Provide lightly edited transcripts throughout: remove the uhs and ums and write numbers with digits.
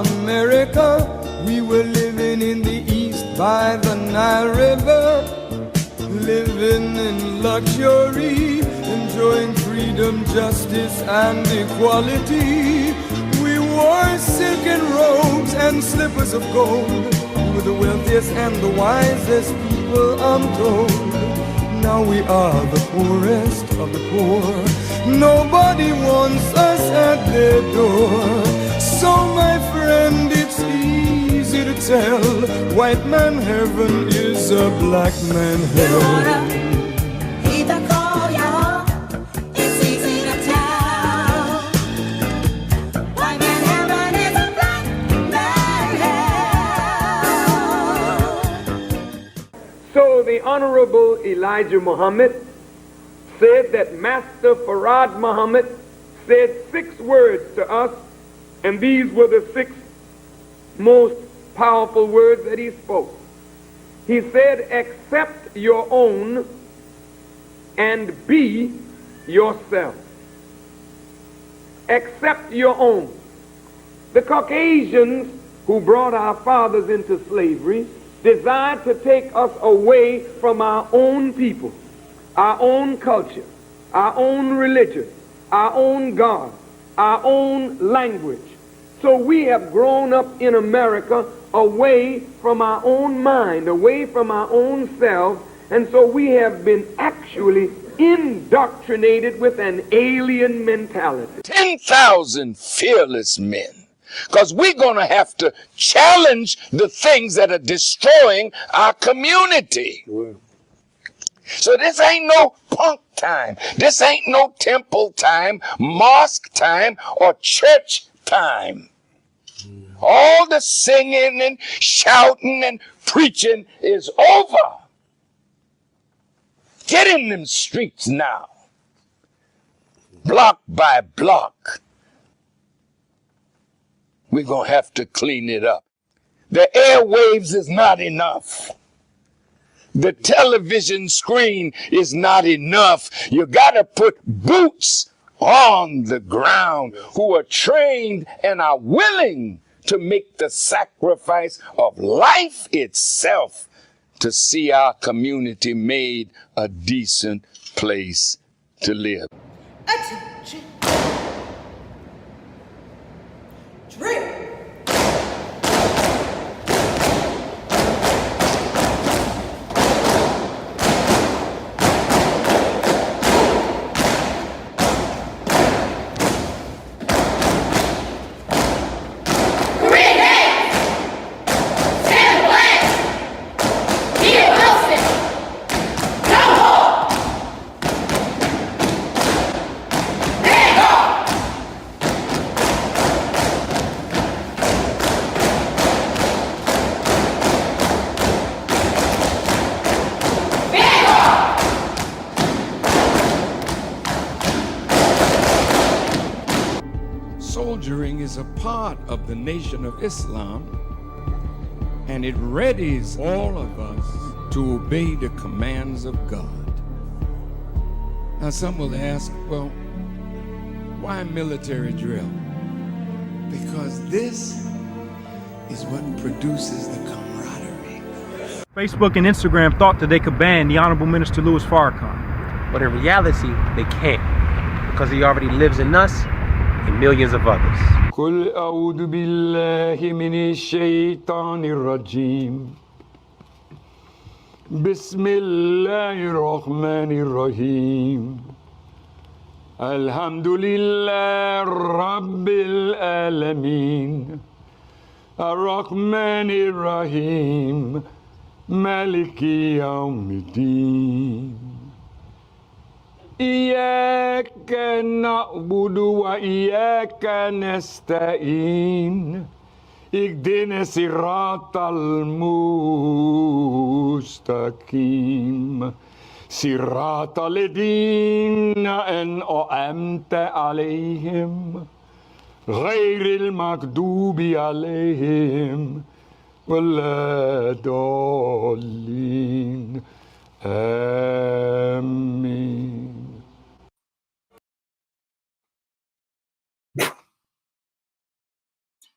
America. We were living in the east by the Nile River, living in luxury, enjoying freedom, justice, and equality. We wore silken robes and slippers of gold. We were the wealthiest and the wisest people, I'm told. Now we are the poorest of the poor. Nobody wants us at their door. So my friend, it's easy to tell, white man heaven is a black man hell. Heed the call, y'all. It's easy to tell. White man heaven is a black man hell. So the Honorable Elijah Muhammad said that Master Farad Muhammad said 6 words to us, and these were the 6 most powerful words that he spoke. He said, accept your own and be yourself. Accept your own. The Caucasians who brought our fathers into slavery desired to take us away from our own people, our own culture, our own religion, our own God, our own language. So we have grown up in America away from our own mind, away from our own selves, and so we have been actually indoctrinated with an alien mentality. 10,000 fearless men, because we're going to have to challenge the things that are destroying our community. Wow. So this ain't no punk time. This ain't no temple time, mosque time, or church time. All the singing and shouting and preaching is over. Get in them streets now, block by block. We're going to have to clean it up. The airwaves is not enough. The television screen is not enough. You got to put boots on the ground who are trained and are willing to make the sacrifice of life itself to see our community made a decent place to live. Attention. Drill. Soldiering is a part of the Nation of Islam, and it readies all of us to obey the commands of God. Now some will ask, well, why military drill? Because this is what produces the camaraderie. Facebook and Instagram thought that they could ban the Honorable Minister Louis Farrakhan. But in reality, they can't, because he already lives in us and millions of others. قل أعوذ بالله من الشيطان الرجيم بسم الله الرحمن الرحيم الحمد لله رب العالمين الرحمن الرحيم مالك يوم الدين إياك نعبد وإياك نستعين اهدنا الصراط المستقيم صراط الذين أنعمت عليهم غير المغضوب عليهم ولا الضالين آمين.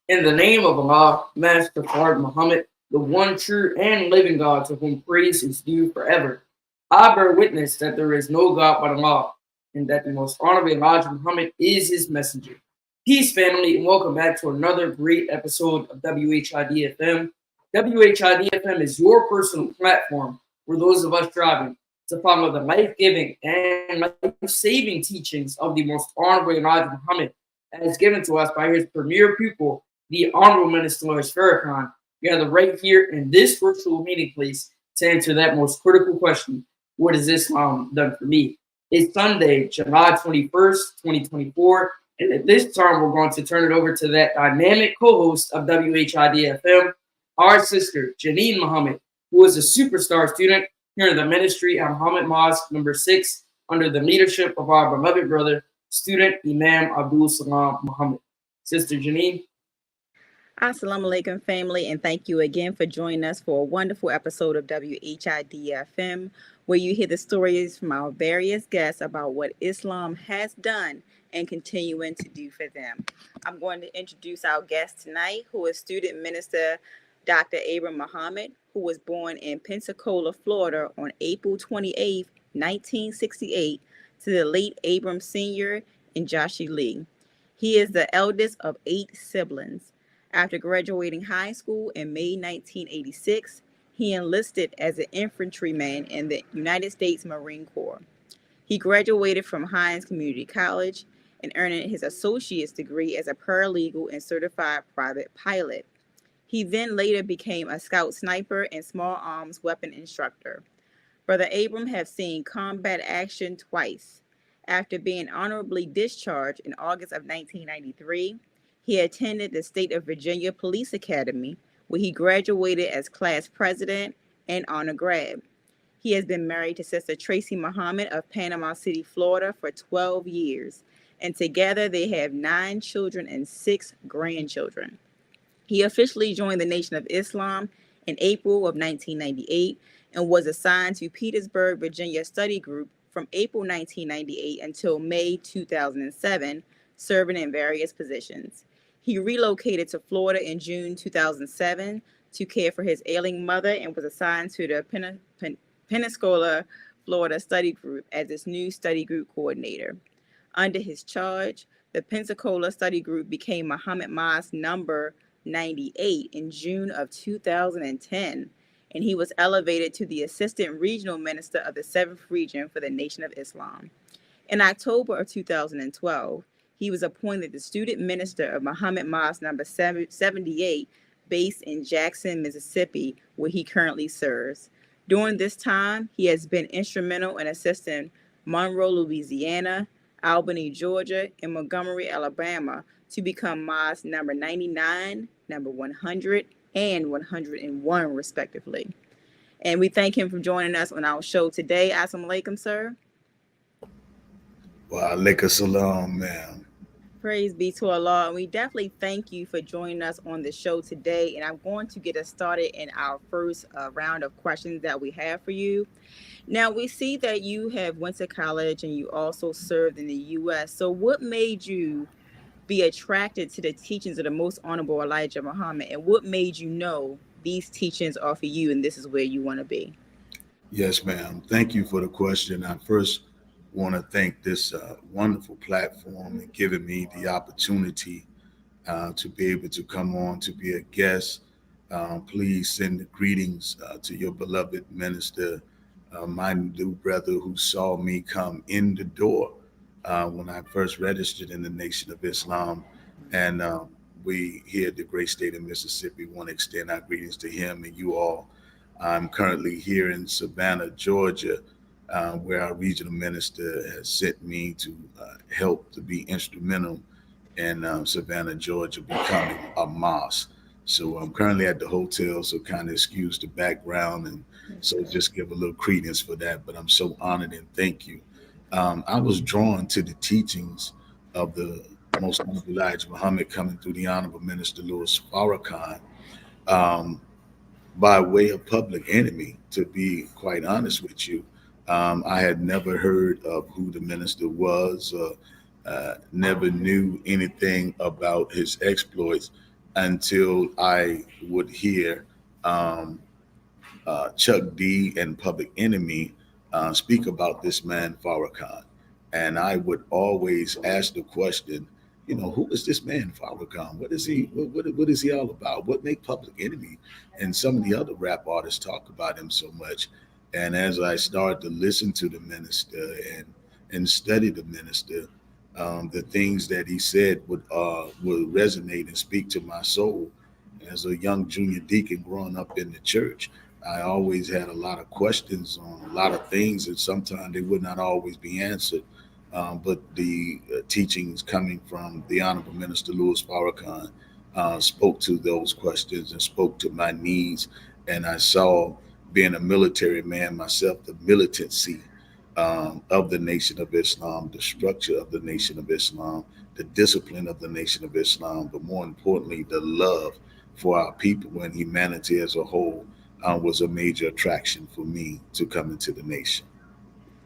In the name of Allah, Master Prophet Muhammad, the one true and living God to whom praise is due forever, I bear witness that there is no God but Allah, and that the most honorable Elijah Muhammad is his messenger. Peace, family, and welcome back to another great episode of WHID-FM. WHID-FM is your personal platform for those of us striving to follow the life-giving and life-saving teachings of the most honorable Elijah Muhammad as given to us by his premier pupil, the Honorable Minister Louis Farrakhan, gathered right here in this virtual meeting place to answer that most critical question: what has Islam done for me? It's Sunday, July 21st, 2024, and at this time we're going to turn it over to that dynamic co-host of WHID-FM, our sister, Janine Muhammad, who is a superstar student here in the ministry at Muhammad Mosque number 6 under the leadership of our beloved brother, student Imam Abdul Salam Muhammad. Sister Janine. Assalamu alaikum, family, and thank you again for joining us for a wonderful episode of WHID-FM, where you hear the stories from our various guests about what Islam has done and continuing to do for them. I'm going to introduce our guest tonight, who is Student Minister Dr. Abram Muhammad, who was born in Pensacola, Florida on April 28, 1968, to the late Abram Sr. and Joshie Lee. He is the eldest of 8 siblings. After graduating high school in May 1986, he enlisted as an infantryman in the United States Marine Corps. He graduated from Hines Community College and earned his associate's degree as a paralegal and certified private pilot. He then later became a scout sniper and small arms weapon instructor. Brother Abram has seen combat action twice. After being honorably discharged in August of 1993, he attended the State of Virginia Police Academy, where he graduated as class president and honor grad. He has been married to Sister Tracy Muhammad of Panama City, Florida, for 12 years, and together they have 9 children and 6 grandchildren. He officially joined the Nation of Islam in April of 1998 and was assigned to Petersburg, Virginia Study Group from April 1998 until May 2007, serving in various positions. He relocated to Florida in June 2007 to care for his ailing mother and was assigned to the Pensacola, Florida Study Group as its new study group coordinator. Under his charge, the Pensacola Study Group became Muhammad Mosque number 98 in June of 2010, and he was elevated to the Assistant Regional Minister of the 7th Region for the Nation of Islam. In October of 2012, he was appointed the Student Minister of Muhammad Mosque number 78, based in Jackson, Mississippi, where he currently serves. During this time, he has been instrumental in assisting Monroe, Louisiana, Albany, Georgia, and Montgomery, Alabama, to become Mosque number 99, number 100, and 101, respectively. And we thank him for joining us on our show today. Assalamu alaikum, sir. Wa alaikum salam, ma'am. Praise be to Allah. And we definitely thank you for joining us on the show today. And I'm going to get us started in our first round of questions that we have for you. Now, we see that you have went to college and you also served in the U.S. So what made you be attracted to the teachings of the most honorable Elijah Muhammad? And what made you know these teachings are for you and this is where you want to be? Yes, ma'am. Thank you for the question. I first want to thank this wonderful platform and giving me the opportunity to be able to come on to be a guest. Please send the greetings to your beloved minister, my new brother who saw me come in the door when I first registered in the Nation of Islam. And we here at the great state of Mississippi want to extend our greetings to him and you all. I'm currently here in Savannah, Georgia, where our regional minister has sent me to help to be instrumental in Savannah, Georgia, becoming a mosque. So I'm currently at the hotel, so kind of excuse the background, and so just give a little credence for that. But I'm so honored and thank you. I was drawn to the teachings of the most honorable Elijah Muhammad coming through the Honorable Minister Louis Farrakhan by way of public enemy, to be quite honest with you. I had never heard of who the minister was, never knew anything about his exploits. until I would hear Chuck D and Public Enemy speak about this man Farrakhan. And I would always ask the question, who is this man Farrakhan? What is he? What is he all about? What make Public Enemy and some of the other rap artists talk about him so much? And as I started to listen to the minister and study the minister, the things that he said would resonate and speak to my soul. As a young junior deacon growing up in the church, I always had a lot of questions on a lot of things, and sometimes they would not always be answered. But the teachings coming from the Honorable Minister Louis Farrakhan spoke to those questions and spoke to my needs. And I saw, being a military man myself, the militancy of the Nation of Islam, the structure of the Nation of Islam, the discipline of the Nation of Islam, but more importantly, the love for our people and humanity as a whole was a major attraction for me to come into the nation.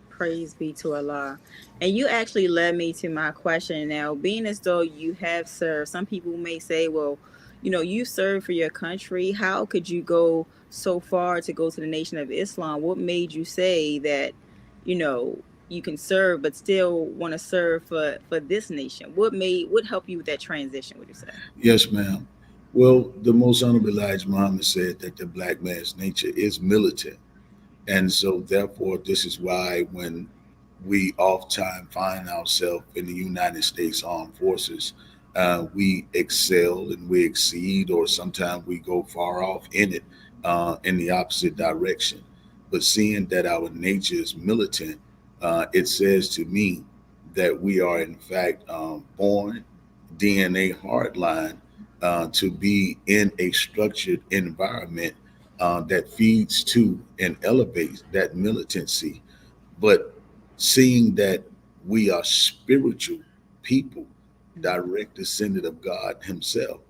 Praise be to Allah. And you actually led me to my question now. Being as though you have served, some people may say, well, you served for your country. How could you go so far to go to the Nation of Islam? What made you say that, you can serve but still want to serve for this nation? What helped you with that transition, would you say? Yes, ma'am. Well, the Most Honorable Elijah Muhammad said that the black man's nature is militant. And so therefore, this is why when we oftentimes find ourselves in the United States Armed Forces, we excel and we exceed, or sometimes we go far off in it in the opposite direction. But seeing that our nature is militant, it says to me that we are in fact born DNA hardline to be in a structured environment that feeds to and elevates that militancy. But seeing that we are spiritual people, direct descendant of God himself,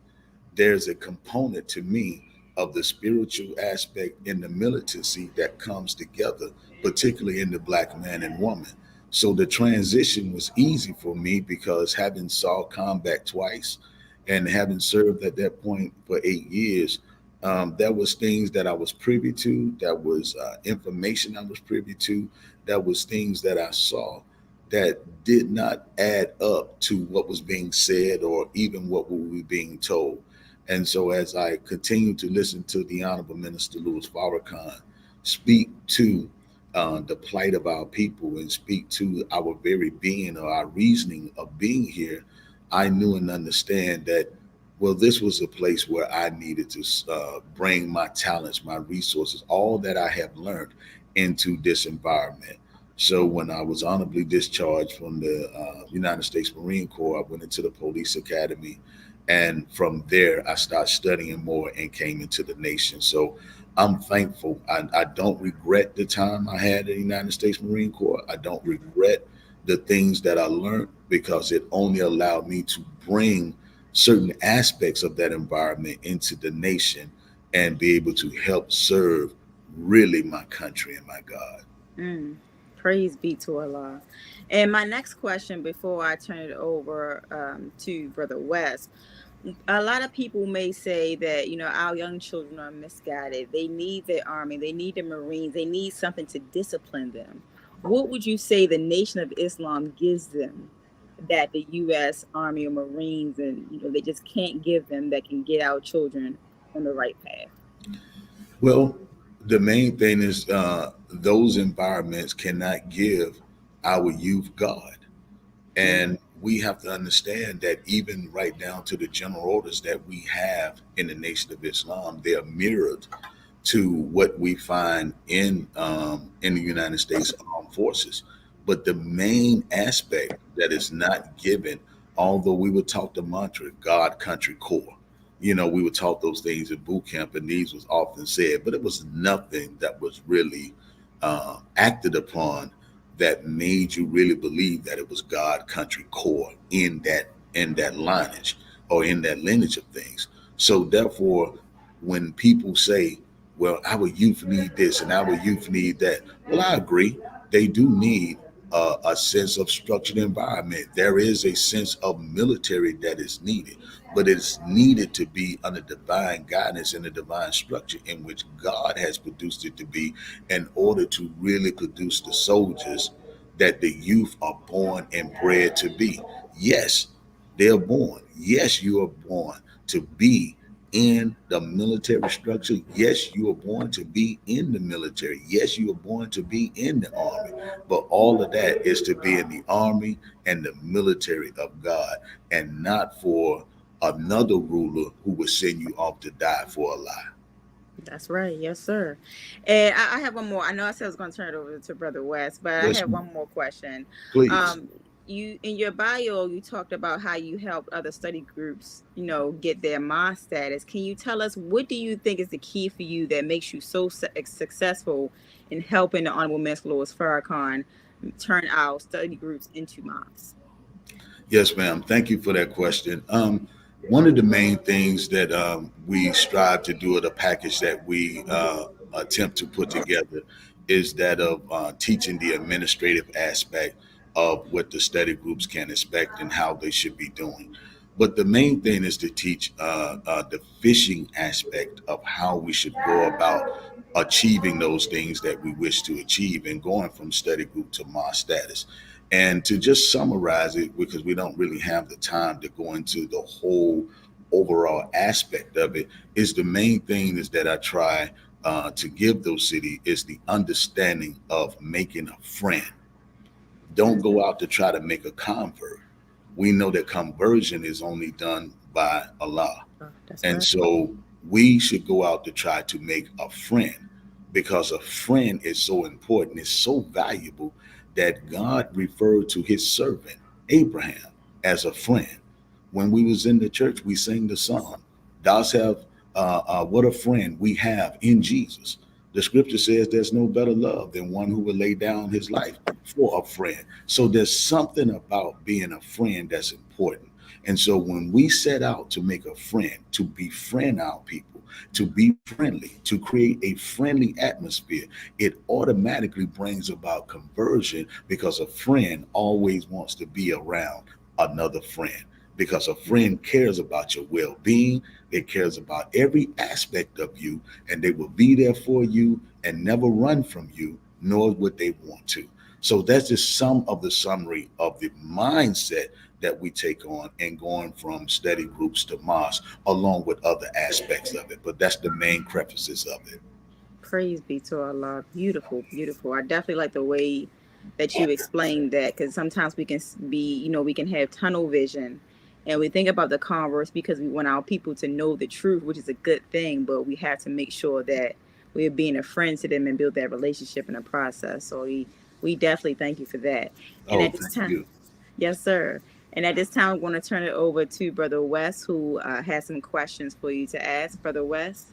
there's a component to me of the spiritual aspect in the militancy that comes together, particularly in the black man and woman. So the transition was easy for me because having saw combat twice and having served at that point for 8 years, that was things that I was privy to, that was information I was privy to, that was things that I saw that did not add up to what was being said or even what we were being told. And so as I continue to listen to the Honorable Minister Louis Farrakhan speak to the plight of our people and speak to our very being or our reasoning of being here, I knew and understand that, well, this was a place where I needed to bring my talents, my resources, all that I have learned into this environment. So when I was honorably discharged from the United States Marine Corps, I went into the police academy. And from there, I started studying more and came into the nation. So I'm thankful. I don't regret the time I had in the United States Marine Corps. I don't regret the things that I learned because it only allowed me to bring certain aspects of that environment into the nation and be able to help serve really my country and my God. Praise be to Allah. And my next question before I turn it over to Brother West, a lot of people may say that, our young children are misguided. They need the Army, they need the Marines, they need something to discipline them. What would you say the Nation of Islam gives them that the U.S. Army or Marines and they just can't give them, that can get our children on the right path? Well, the main thing is those environments cannot give our youth God. And we have to understand that even right down to the general orders that we have in the Nation of Islam, they are mirrored to what we find in the United States Armed Forces. But the main aspect that is not given, although we were taught the mantra, God, country, core. We were taught those things in boot camp, and these was often said, but it was nothing that was really acted upon that made you really believe that it was God, country, core in that lineage or in that lineage of things. So therefore, when people say, well, our youth need this and our youth need that, well, I agree. They do need a sense of structured environment. There is a sense of military that is needed, but it's needed to be under divine guidance and a divine structure in which God has produced it to be, in order to really produce the soldiers that the youth are born and bred to be. Yes, they're born. Yes, you are born to be in the military structure. Yes, you are born to be in the military. Yes, you are born to be in the army. But all of that is to be in the army and the military of God, and not for another ruler who will send you off to die for a lie. That's right. Yes, sir. And I have one more. I know I said I was going to turn it over to Brother West, but Yes, I have ma'am. one more question. Please. You in your bio, you talked about how you helped other study groups, get their MA status. Can you tell us, what do you think is the key for you that makes you so successful in helping the Honorable Minister Louis Farrakhan turn our study groups into MAs? Yes, ma'am. Thank you for that question. One of the main things that we strive to do, at a package that we attempt to put together, is that of teaching the administrative aspect of what the study groups can expect and how they should be doing. But the main thing is to teach the fishing aspect of how we should go about achieving those things that we wish to achieve, and going from study group to MA status. And to just summarize it, because we don't really have the time to go into the whole overall aspect of it, is the main thing is that I try to give those cities is the understanding of making a friend. Don't go out to try to make a convert. We know that conversion is only done by Allah. And right. so we should go out to try to make a friend, because a friend is so important, it's so valuable, that God referred to his servant Abraham as a friend. When we was in the church, we sang the song, "Thou have what a friend we have in Jesus." The scripture says there's no better love than one who will lay down his life for a friend. So there's something about being a friend that's important. And so when we set out to make a friend, to befriend our people, to be friendly, to create a friendly atmosphere, it automatically brings about conversion, because a friend always wants to be around another friend, because a friend cares about your well-being. They cares about every aspect of you, and they will be there for you and never run from you, nor would they want to. So that's just some of the summary of the mindset that we take on and going from study groups to MAS, along with other aspects of it. But that's the main crevices of it. Praise be to Allah. Beautiful, beautiful. I definitely like the way that you explained that, because sometimes we can be, we can have tunnel vision, and we think about the converse because we want our people to know the truth, which is a good thing, but we have to make sure that we're being a friend to them and build that relationship in the process. So we definitely thank you for that. And at this time, you. Yes, sir. And at this time, I'm going to turn it over to Brother West, who has some questions for you to ask. Brother West.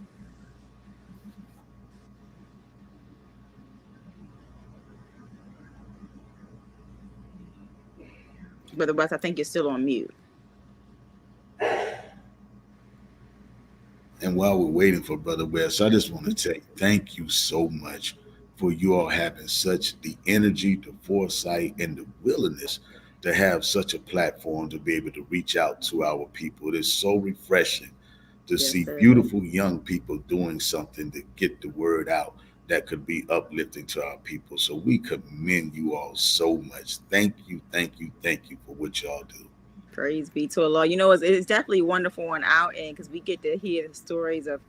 Brother West, I think you're still on mute. And while we're waiting for Brother West, I just want to say thank you so much for you all having such the energy, the foresight, and the willingness to have such a platform to be able to reach out to our people. It is so refreshing to see beautiful young people doing something to get the word out that could be uplifting to our people. So we commend you all so much. Thank you, thank you, thank you for what y'all do. Praise be to Allah. It's definitely wonderful on our end, because we get to hear the stories of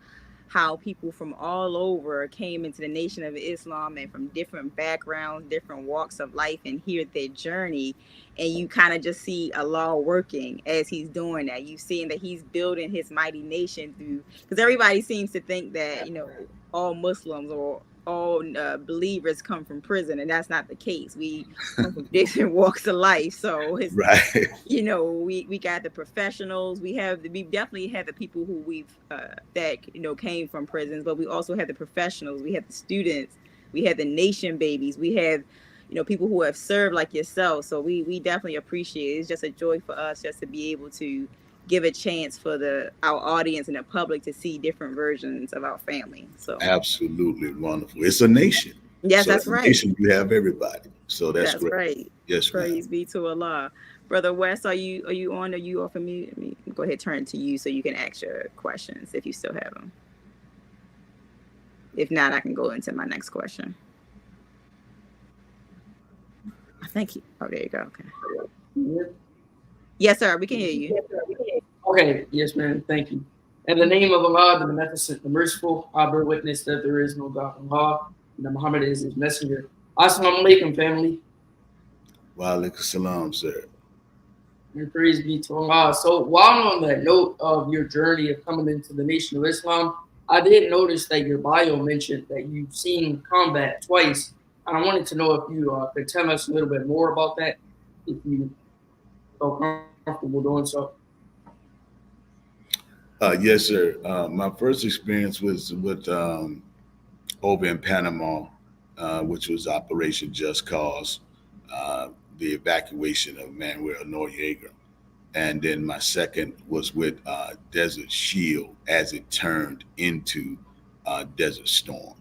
how people from all over came into the Nation of Islam, and from different backgrounds, different walks of life, and hear their journey. And you kind of just see Allah working as he's doing that. You seeing that he's building his mighty nation through, because everybody seems to think that, all Muslims or all believers come from prison, and that's not the case. We come from different walks of life. So it's, right. We got the professionals. We definitely have the people who that came from prisons, but we also have the professionals. We have the students. We have the nation babies. We have people who have served like yourself. So we definitely appreciate it. It's just a joy for us just to be able to give a chance for our audience and the public to see different versions of our family. So absolutely wonderful. It's a nation. Yes, so that's a right. Nation, you have everybody. So that's That's great. right. Yes, ma'am. Praise be to Allah. Brother West, are you on? Are you off of mute? Let me go ahead, turn to you so you can ask your questions if you still have them. If not, I can go into my next question. Thank you. Oh, there you go. Okay. Yes, sir. We can hear you. Okay, yes, ma'am. Thank you. In the name of Allah, the Beneficent, the Merciful, I bear witness that there is no God but Allah, and that Muhammad is his messenger. Assalamu alaikum, family. Wa alaikum salam, sir. And praise be to Allah. So while on that note of your journey of coming into the Nation of Islam, I did notice that your bio mentioned that you've seen combat twice. And I wanted to know if you could tell us a little bit more about that, if you felt comfortable doing so. Yes, sir. My first experience was with over in Panama, which was Operation Just Cause, the evacuation of Manuel Noriega. And then my second was with Desert Shield as it turned into Desert Storm.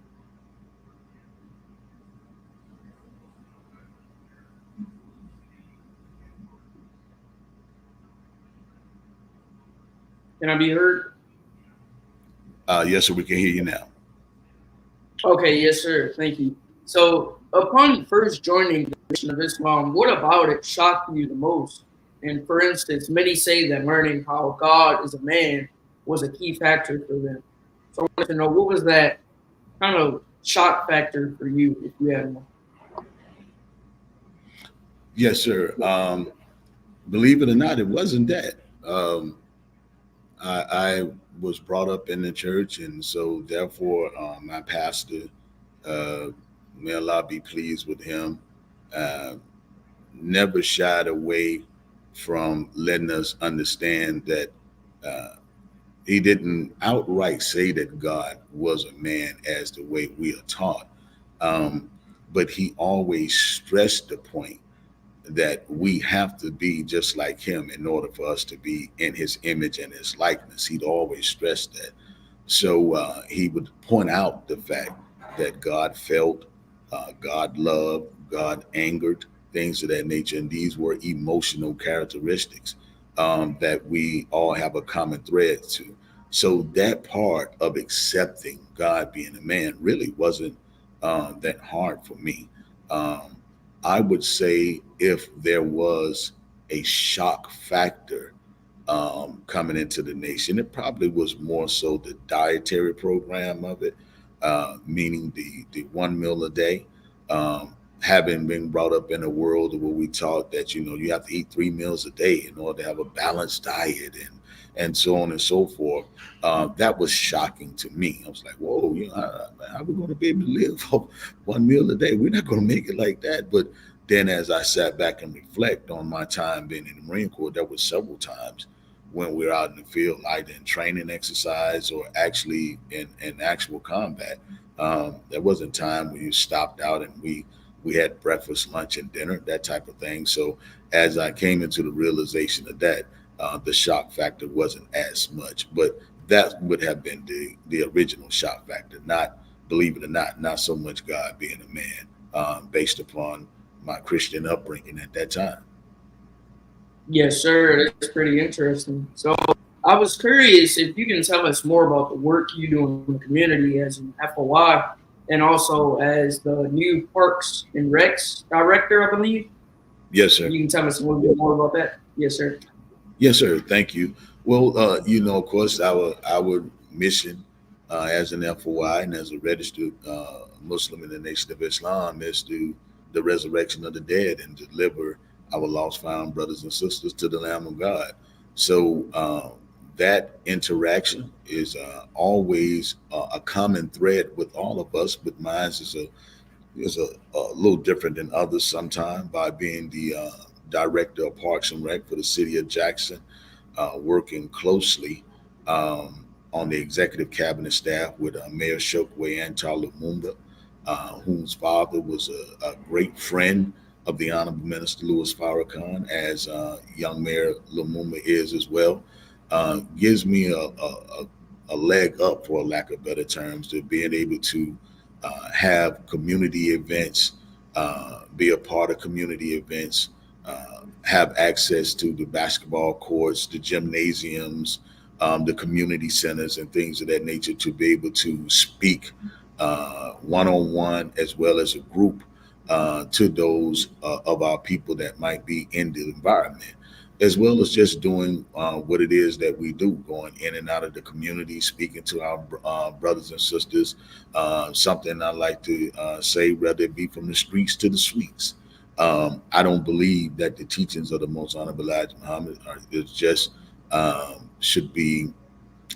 Can I be heard? Yes, sir. We can hear you now. Okay, yes, sir. Thank you. So upon first joining the Nation of Islam, what about it shocked you the most? And for instance, many say that learning how God is a man was a key factor for them. So I wanted to know, what was that kind of shock factor for you, if you had one? Yes, sir. Believe it or not, it wasn't that. I was brought up in the church, and so therefore my pastor, may Allah be pleased with him, never shied away from letting us understand that he didn't outright say that God was a man as the way we are taught, but he always stressed the point that we have to be just like him in order for us to be in his image and his likeness. He'd always stress that. So he would point out the fact that God felt, God loved, God angered, things of that nature. And these were emotional characteristics that we all have a common thread to. So that part of accepting God being a man really wasn't that hard for me. I would say if there was a shock factor coming into the nation, it probably was more so the dietary program of it, meaning the 1 meal a day. Having been brought up in a world where we taught that, you know, you have to eat 3 meals a day in order to have a balanced diet and so on and so forth. That was shocking to me. I was like, whoa, you know, how are we going to be able to live off 1 meal a day? We're not going to make it like that. But then as I sat back and reflect on my time being in the Marine Corps, there were several times when we were out in the field, either in training exercise or actually in actual combat. There wasn't time when you stopped out and we had breakfast, lunch, and dinner, that type of thing. So as I came into the realization of that, the shock factor wasn't as much, but that would have been the original shock factor, not, believe it or not so much God being a man, based upon my Christian upbringing at that time. Yes, sir. That's pretty interesting. So I was curious if you can tell us more about the work you do in the community as an FOI and also as the new Parks and Recs director, I believe. Yes, sir. You can tell us a little bit more about that. Yes, sir. Yes, sir. Thank you. Well, you know, of course, our mission as an FOI and as a registered Muslim in the Nation of Islam is to the resurrection of the dead and deliver our lost found brothers and sisters to the Lamb of God. So that interaction is always a common thread with all of us, but mine is a little different than others sometimes by being the director of Parks and Rec for the city of Jackson, working closely on the executive cabinet staff with Mayor Chokwe Antar Lumumba, whose father was a great friend of the Honorable Minister Louis Farrakhan, as young Mayor Lumumba is as well. Gives me a leg up, for lack of better terms, to being able to have community events be a part of community events, have access to the basketball courts, the gymnasiums, the community centers, and things of that nature to be able to speak one-on-one as well as a group to those of our people that might be in the environment, as well as just doing what it is that we do, going in and out of the community, speaking to our brothers and sisters. Something I like to say, whether it be from the streets to the suites. I don't believe that the teachings of the Most Honorable Elijah Muhammad is just should be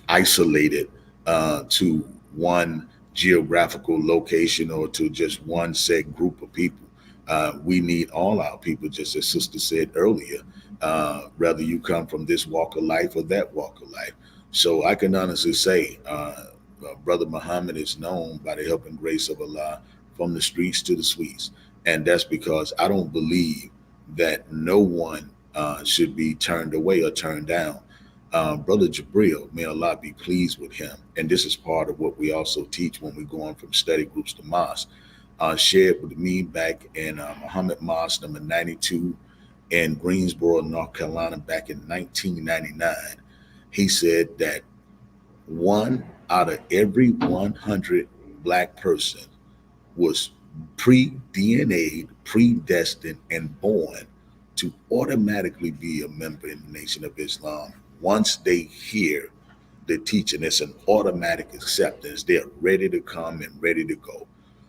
isolated to one geographical location or to just one set group of people. We need all our people, just as Sister said earlier, whether you come from this walk of life or that walk of life. So I can honestly say, Brother Muhammad is known by the help and grace of Allah from the streets to the suites. And that's because I don't believe that no one should be turned away or turned down. Brother Jabril, may Allah be pleased with him. And this is part of what we also teach when we're going from study groups to mosque. Shared with me back in Muhammad Mosque number 92 in Greensboro, North Carolina, back in 1999. He said that 1 out of every 100 Black person was pre-DNA'd, predestined, and born to automatically be a member in the Nation of Islam. Once they hear the teaching, it's an automatic acceptance. They're ready to come and ready to go.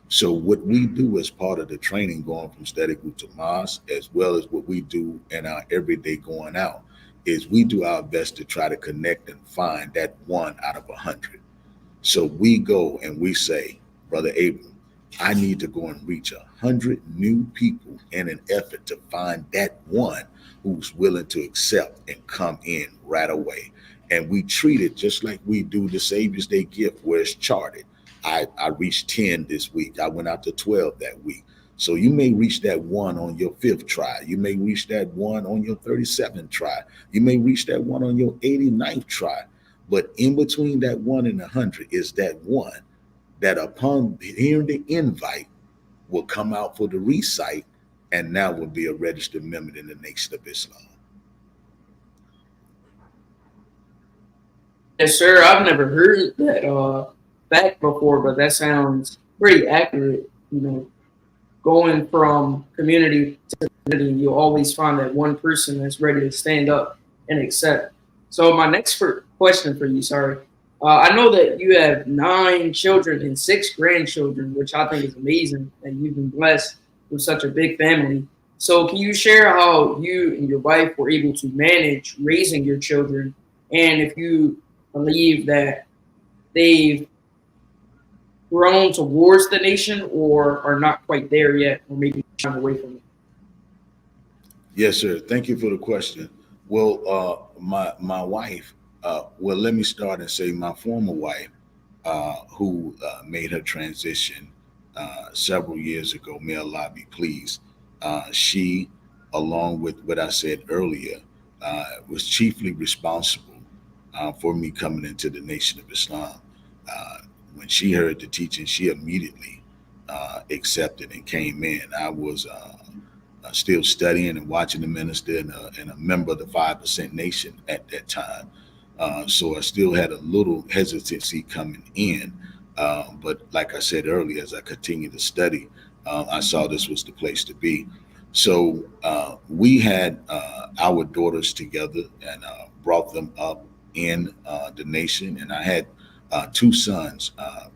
So what we do as part of the training going from study group to mosque, as well as what we do in our everyday going out, is we do our best to try to connect and find that 1 out of 100. So we go and we say, Brother Abram, I need to go and reach 100 new people in an effort to find that one who's willing to accept and come in right away. And we treat it just like we do the Savior's Day gift, where it's charted. I reached 10 this week. I went out to 12 that week. So you may reach that one on your 5th try. You may reach that one on your 37th try. You may reach that one on your 89th try. But in between that 1 and 100 is that one that upon hearing the invite will come out for the recite and now will be a registered member in the Nation of Islam. Yes, sir. I've never heard that fact before, but that sounds pretty accurate. You know, going from community to community, you'll always find that one person that's ready to stand up and accept. So my next question for you, I know that you have 9 children and 6 grandchildren, which I think is amazing, and you've been blessed with such a big family. So can you share how you and your wife were able to manage raising your children, and if you believe that they've grown towards the nation or are not quite there yet, or maybe trying away from it? Yes, sir. Thank you for the question. Well, my wife, well, let me start and say my former wife, who made her transition several years ago, may Allah be pleased, she, along with what I said earlier, was chiefly responsible for me coming into the Nation of Islam. When she heard the teaching, she immediately accepted and came in. I was still studying and watching the minister and a member of the 5% Nation at that time. So I still had a little hesitancy coming in. But like I said earlier, as I continued to study, I saw this was the place to be. So we had our daughters together and brought them up in the nation. And I had 2 sons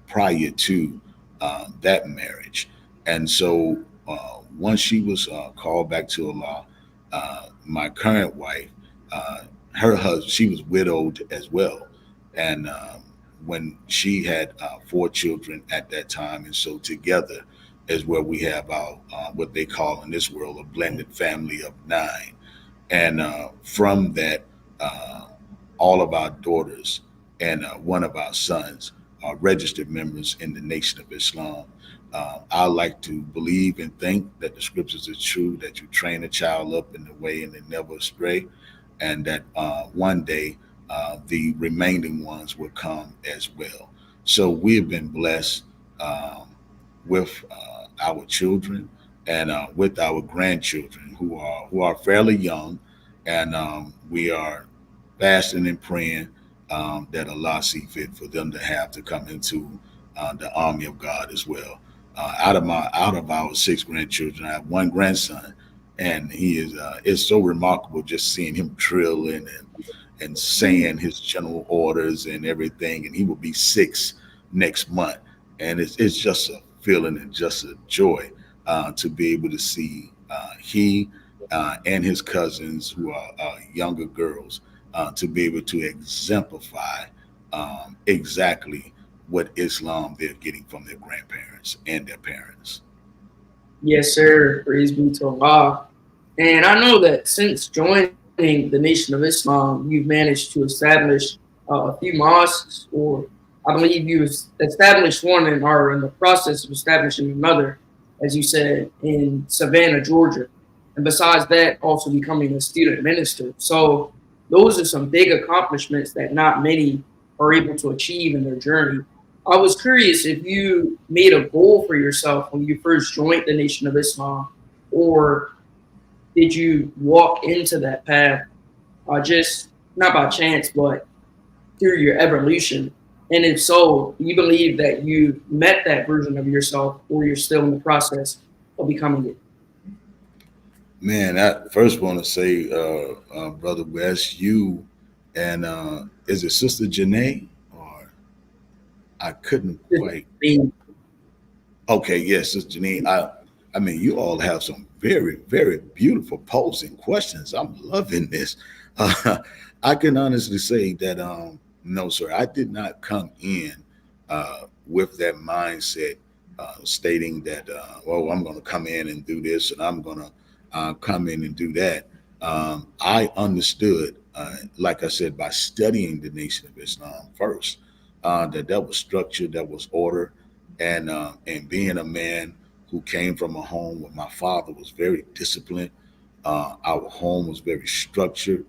prior to that marriage. And so once she was called back to Allah, my current wife, her husband, she was widowed as well. And when she had 4 children at that time, and so together is where we have our what they call in this world a blended family of 9. And from that, all of our daughters and one of our sons are registered members in the Nation of Islam. I like to believe and think that the scriptures are true, that you train a child up in the way and they never astray, and that one day the remaining ones will come as well. So we have been blessed with our children and with our grandchildren who are fairly young, and we are fasting and praying that Allah see fit for them to have to come into the army of God as well. Out of our six grandchildren, I have one grandson, and he is it's so remarkable just seeing him drilling and saying his general orders and everything. And he will be 6 next month, and it's just a feeling and just a joy to be able to see he and his cousins who are younger girls to be able to exemplify exactly what Islam they're getting from their grandparents and their parents. Yes, sir. Praise be to Allah. And I know that since joining the Nation of Islam, you've managed to establish a few mosques, or I believe you established one and are in the process of establishing another, as you said, in Savannah, Georgia. And besides that, also becoming a student minister. So those are some big accomplishments that not many are able to achieve in their journey. I was curious if you made a goal for yourself when you first joined the Nation of Islam, or did you walk into that path just not by chance, but through your evolution? And if so, do you believe that you met that version of yourself, or you're still in the process of becoming it? Man, I first want to say, Brother Wes, you and is it Sister Janae? Or I couldn't quite. Okay, yes, Sister Janine. I mean, you all have some very, very beautiful posing questions. I'm loving this. I can honestly say that no, sir, I did not come in with that mindset, stating that, well, I'm going to come in and do this, and I'm going to come in and do that. I understood, like I said, by studying the Nation of Islam first, that was structure, that was order, and being a man who came from a home where my father was very disciplined. Our home was very structured.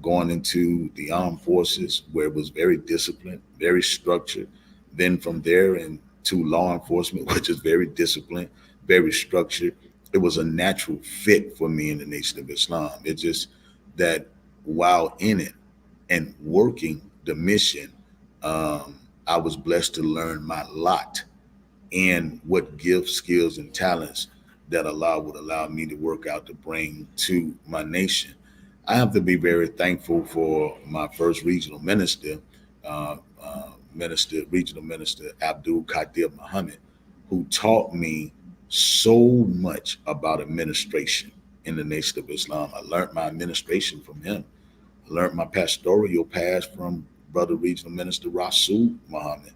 Going into the armed forces where it was very disciplined, very structured. Then from there into law enforcement, which is very disciplined, very structured. It was a natural fit for me in the Nation of Islam. It's just that while in it and working the mission, I was blessed to learn my lot and what gifts, skills, and talents that Allah would allow me to work out to bring to my nation. I have to be very thankful for my first regional minister, Regional Minister Abdul Muhammad, who taught me so much about administration in the Nation of Islam. I learned my administration from him. I learned my pastoral past from Brother Regional Minister Rasul Muhammad,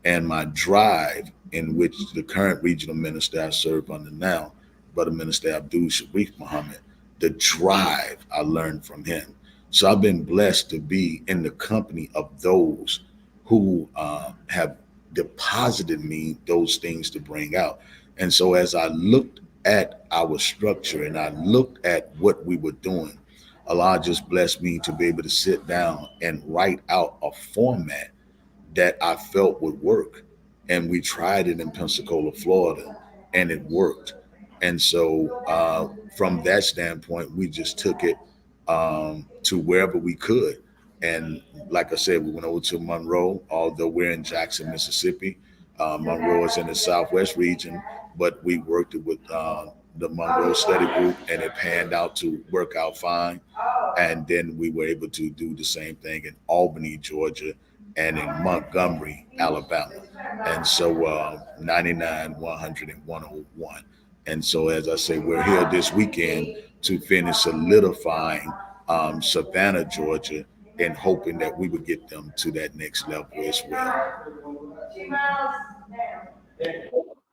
and my drive in which the current regional minister I serve under now, Brother Minister Abdul Sharif Muhammad, the drive I learned from him. So I've been blessed to be in the company of those who have deposited me those things to bring out. And so as I looked at our structure and I looked at what we were doing, Allah just blessed me to be able to sit down and write out a format that I felt would work. And we tried it in Pensacola, Florida, and it worked. And so from that standpoint, we just took it to wherever we could. And like I said, we went over to Monroe, although we're in Jackson, Mississippi. Monroe is in the Southwest region, but we worked it with the Monroe Study Group, and it panned out to work out fine. And then we were able to do the same thing in Albany, Georgia, and in Montgomery, Alabama. And so 99, 100, and 101. And so, as I say, we're here this weekend to finish solidifying Savannah, Georgia, and hoping that we would get them to that next level as well.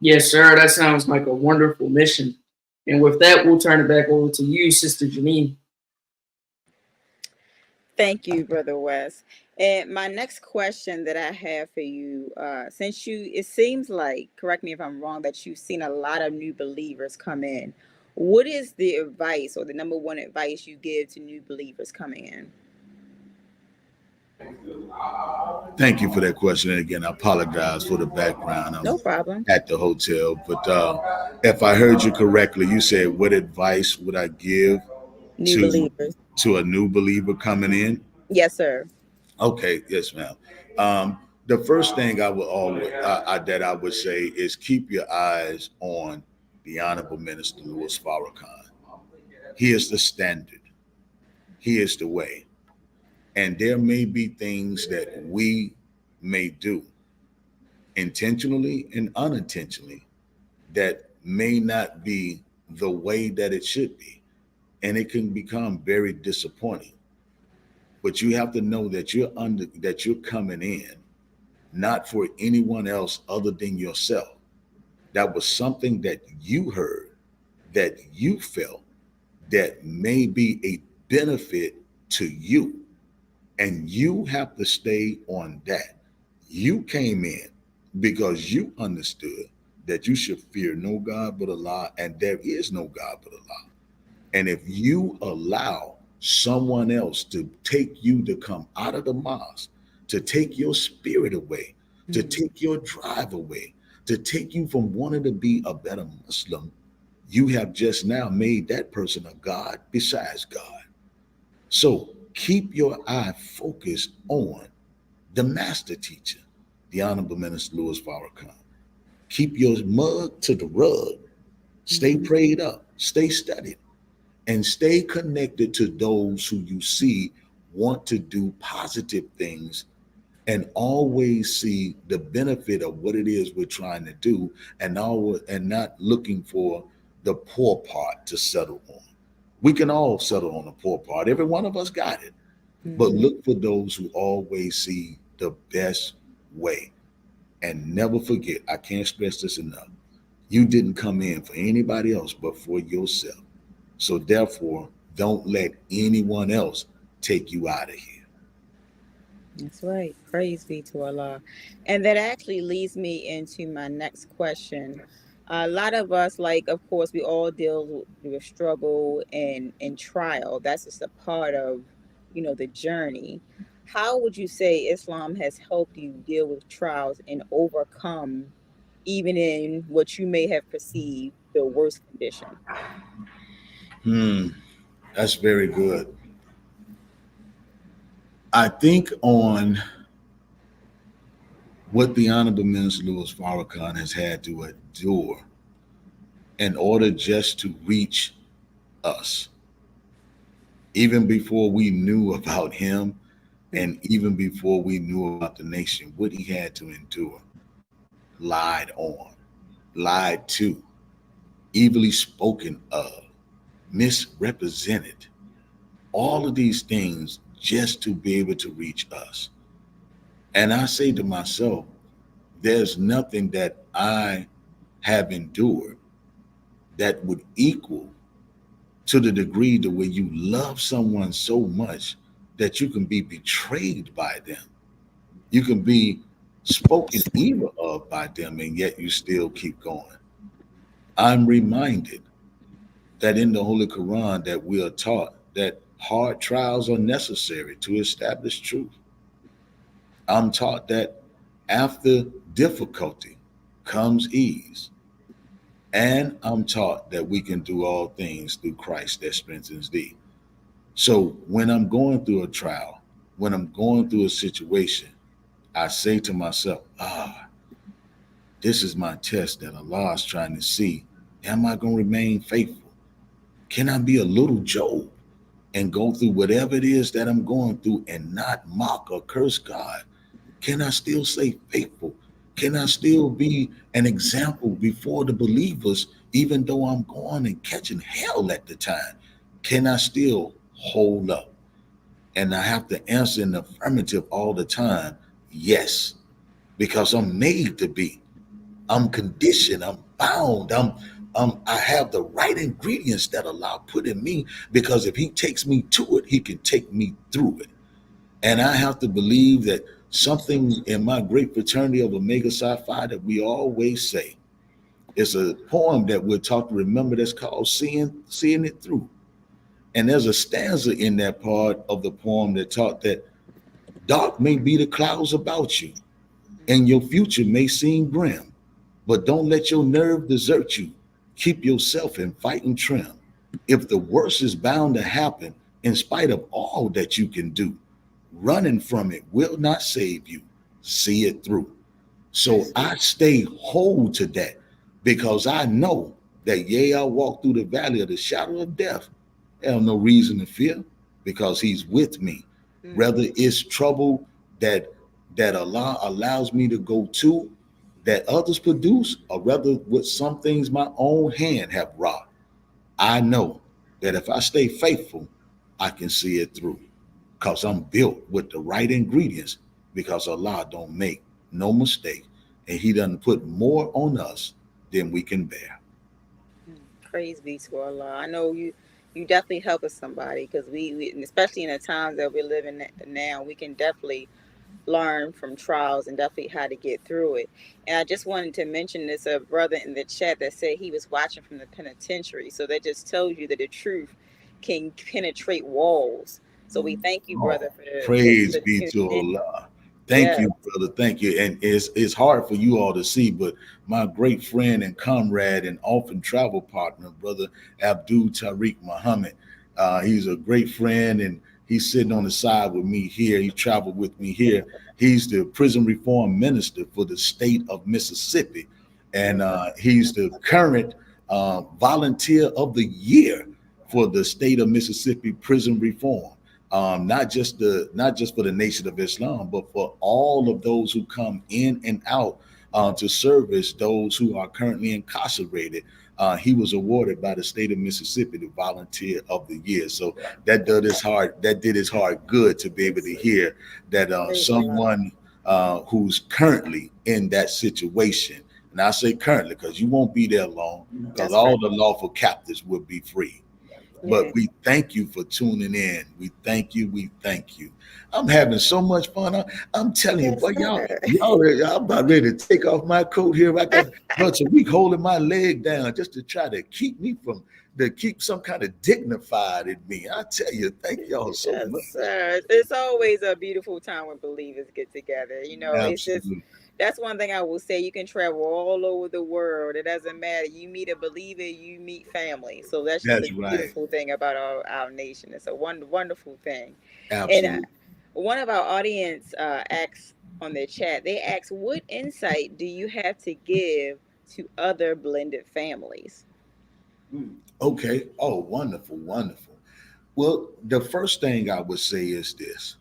Yes, sir. That sounds like a wonderful mission. And with that, we'll turn it back over to you, Sister Janine. Thank you, Brother Wes. And my next question that I have for you, since it seems like, correct me if I'm wrong, that you've seen a lot of new believers come in. What is the advice or the number one advice you give to new believers coming in? Thank you for that question. And again, I apologize for the background. I'm No problem. at the hotel. But if I heard you correctly, you said, what advice would I give New to believers. a new believer coming in? Yes, sir. Okay, yes, ma'am. The first thing I would say is keep your eyes on the Honorable Minister Louis Farrakhan. He is the standard. He is the way. And there may be things that we may do intentionally and unintentionally that may not be the way that it should be. And it can become very disappointing. But you have to know that you're coming in not for anyone else other than yourself. That was something that you heard, that you felt, that may be a benefit to you. And you have to stay on that. You came in because you understood that you should fear no God but Allah, and there is no God but Allah. And if you allow someone else to take you to come out of the mosque, to take your spirit away, to take your drive away, to take you from wanting to be a better Muslim, you have just now made that person a God besides God. So keep your eye focused on the master teacher, the Honorable Minister Louis Farrakhan. Keep your mug to the rug. Stay prayed up, stay studied, and stay connected to those who you see want to do positive things and always see the benefit of what it is we're trying to do, and not looking for the poor part to settle on. We can all settle on the poor part. Every one of us got it. But look for those who always see the best way. And never forget, I can't stress this enough, you didn't come in for anybody else but for yourself. So therefore, don't let anyone else take you out of here. That's right. Praise be to Allah. And that actually leads me into my next question. A lot of us, like, of course, we all deal with struggle and trial. That's just a part of, the journey. How would you say Islam has helped you deal with trials and overcome, even in what you may have perceived the worst condition? That's very good. I think on what the Honorable Minister Louis Farrakhan has had to endure in order just to reach us, even before we knew about him and even before we knew about the nation, what he had to endure: lied on, lied to, evilly spoken of, misrepresented, all of these things just to be able to reach us. And I say to myself, there's nothing that I have endured that would equal to the degree to where you love someone so much that you can be betrayed by them. You can be spoken evil of by them, and yet you still keep going. I'm reminded that in the Holy Quran that we are taught that hard trials are necessary to establish truth. I'm taught that after difficulty comes ease. And I'm taught that we can do all things through Christ that strengthens thee. So when I'm going through a trial, when I'm going through a situation, I say to myself, this is my test that Allah is trying to see. Am I going to remain faithful? Can I be a little Job and go through whatever it is that I'm going through and not mock or curse God? Can I still stay faithful? Can I still be an example before the believers, even though I'm going and catching hell at the time? Can I still hold up? And I have to answer in the affirmative all the time, yes, because I'm made to be. I'm conditioned, I'm bound, I have the right ingredients that Allah put in me, because if he takes me to it, he can take me through it. And I have to believe that something in my great fraternity of Omega Psi Phi that we always say, it's a poem that we're taught to remember that's called Seeing It Through. And there's a stanza in that part of the poem that taught that Dark may be the clouds about you, and your future may seem grim, but don't let your nerve desert you. Keep yourself in fighting trim. If the worst is bound to happen, in spite of all that you can do, running from it will not save you. See it through. So I stay whole to that because I know that, yea, I walk through the valley of the shadow of death. I have no reason to fear because he's with me. Whether it's trouble that Allah allows me to go to, that others produce, or whether with some things my own hand have wrought, I know that if I stay faithful, I can see it through because I'm built with the right ingredients, because Allah don't make no mistake, and he doesn't put more on us than we can bear. Praise be to Allah. I know you definitely help us somebody, because we especially in the times that we're living now, we can definitely learn from trials and definitely how to get through it. And I just wanted to mention this, a brother in the chat that said he was watching from the penitentiary. So that just tells you that the truth can penetrate walls. So we thank you, brother, for the Praise be to Allah. Thank Yeah. you, brother. Thank you. And it's hard for you all to see, but my great friend and comrade and often travel partner, brother Abdul Tariq Muhammad, he's a great friend, and he's sitting on the side with me here. He traveled with me here. He's the prison reform minister for the state of Mississippi, and he's the current volunteer of the year for the state of Mississippi prison reform. Not just for the Nation of Islam, but for all of those who come in and out to service those who are currently incarcerated. He was awarded by the state of Mississippi the Volunteer of the Year. So that did his heart good to be able to hear that someone who's currently in that situation, and I say currently because you won't be there long, because all the lawful captives will be free. But we thank you for tuning in. We thank you. We thank you. I'm having so much fun. I'm telling you, boy, y'all I'm about ready to take off my coat here. I got a week holding my leg down just to try to keep some kind of dignified in me. I tell you, thank y'all so much. Sir. It's always a beautiful time when believers get together. It's just, that's one thing I will say. You can travel all over the world. It doesn't matter. You meet a believer, you meet family. So that's just a beautiful thing about our nation. It's a wonderful thing. Absolutely. And one of our audience asked on their chat, they asked, what insight do you have to give to other blended families? Okay. Oh, wonderful, wonderful. Well, the first thing I would say is this: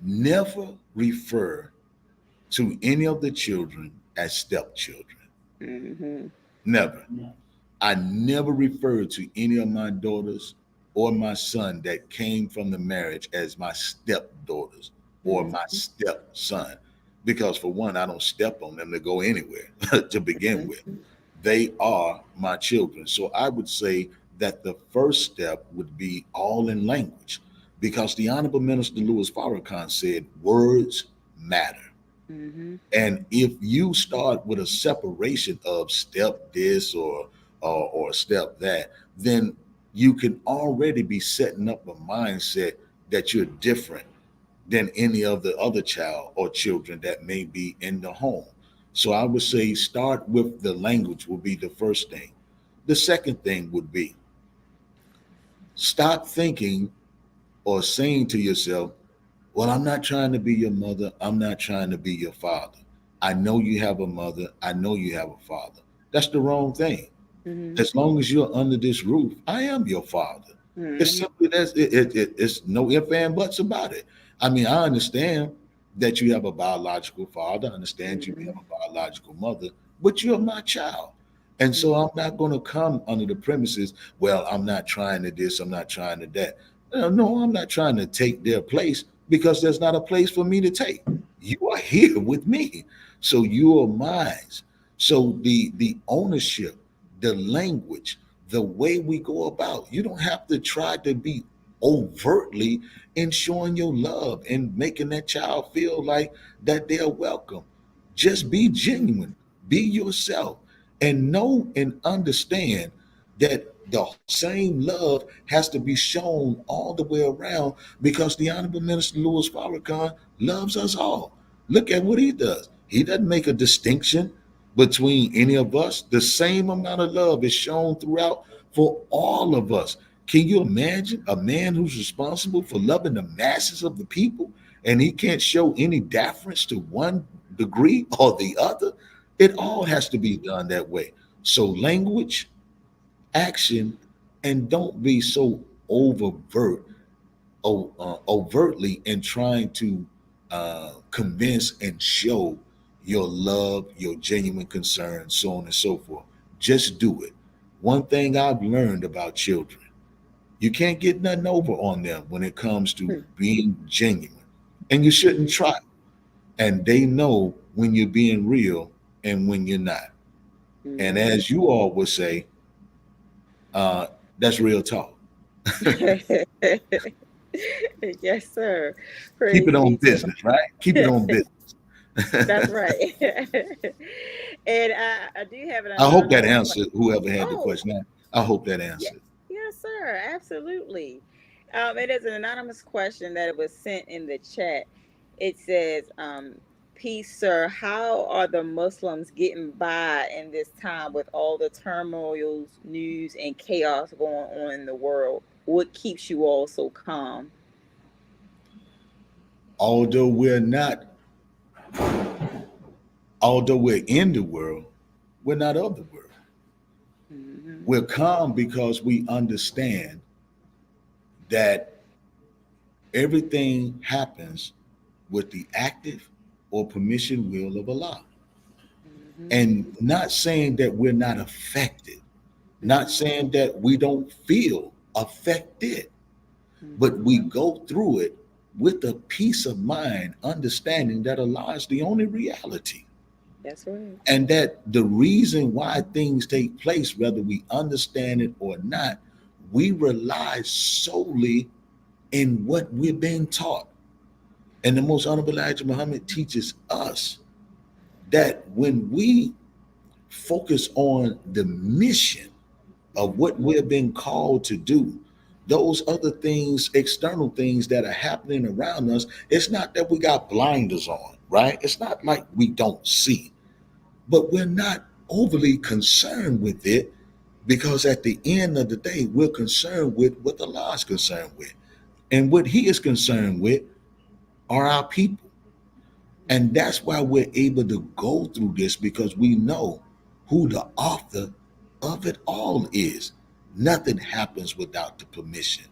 never refer to any of the children as stepchildren. Mm-hmm. Never. I never referred to any of my daughters or my son that came from the marriage as my stepdaughters or my stepson, because for one, I don't step on them to go anywhere to begin with. They are my children. So I would say that the first step would be all in language, because the Honorable Minister Louis Farrakhan said words matter. Mm-hmm. And if you start with a separation of step this or step that, then you can already be setting up a mindset that you're different than any of the other child or children that may be in the home. So I would say start with the language will be the first thing. The second thing would be stop thinking or saying to yourself, well, I'm not trying to be your mother. I'm not trying to be your father. I know you have a mother. I know you have a father. That's the wrong thing. Mm-hmm. As long as you're under this roof, I am your father. Mm-hmm. It's simply that it's no ifs and buts about it. I mean, I understand that you have a biological father. I understand you have a biological mother, but you're my child. And so I'm not going to come under the premises, well, I'm not trying to this, I'm not trying to that. No, I'm not trying to take their place, because there's not a place for me to take. You are here with me. So you are mine. So the ownership, the language, the way we go about, you don't have to try to be overtly in showing your love and making that child feel like that they're welcome. Just be genuine, be yourself, and know and understand that The same love has to be shown all the way around because the Honorable Minister Louis Farrakhan loves us all. Look at what he does. He doesn't make a distinction between any of us. The same amount of love is shown throughout for all of us. Can you imagine a man who's responsible for loving the masses of the people and he can't show any deference to one degree or the other? It all has to be done that way. So language, action, and don't be so overtly in trying to convince and show your love, your genuine concern, so on and so forth. Just do it. One thing I've learned about children, you can't get nothing over on them when it comes to being genuine, and you shouldn't try. And they know when you're being real and when you're not. And as you all would say, that's real talk. Yes, sir. Keep it on Praise be to business, right? Keep it on business. That's right. And I do have an I hope that anonymous answered whoever had the Oh, question. I hope that yes, answered. yes, sir. Absolutely. It is an anonymous question that was sent in the chat. It says, peace, sir. How are the Muslims getting by in this time with all the turmoil, news, and chaos going on in the world? What keeps you all so calm? Although we're in the world, we're not of the world. We're calm because we understand that everything happens with the active or permission will of Allah. And not saying that we're not affected, not saying that we don't feel affected, but we go through it with a peace of mind, understanding that Allah is the only reality. That's right. And that the reason why things take place, whether we understand it or not, we rely solely in what we're being taught. And the Most Honorable Elijah Muhammad teaches us that when we focus on the mission of what we're being called to do, those other things, external things that are happening around us, it's not that we got blinders on, right? It's not like we don't see, but we're not overly concerned with it because at the end of the day, we're concerned with what Allah is concerned with. And what He is concerned with are our people. And that's why we're able to go through this, because we know who the author of it all is. Nothing happens without the permission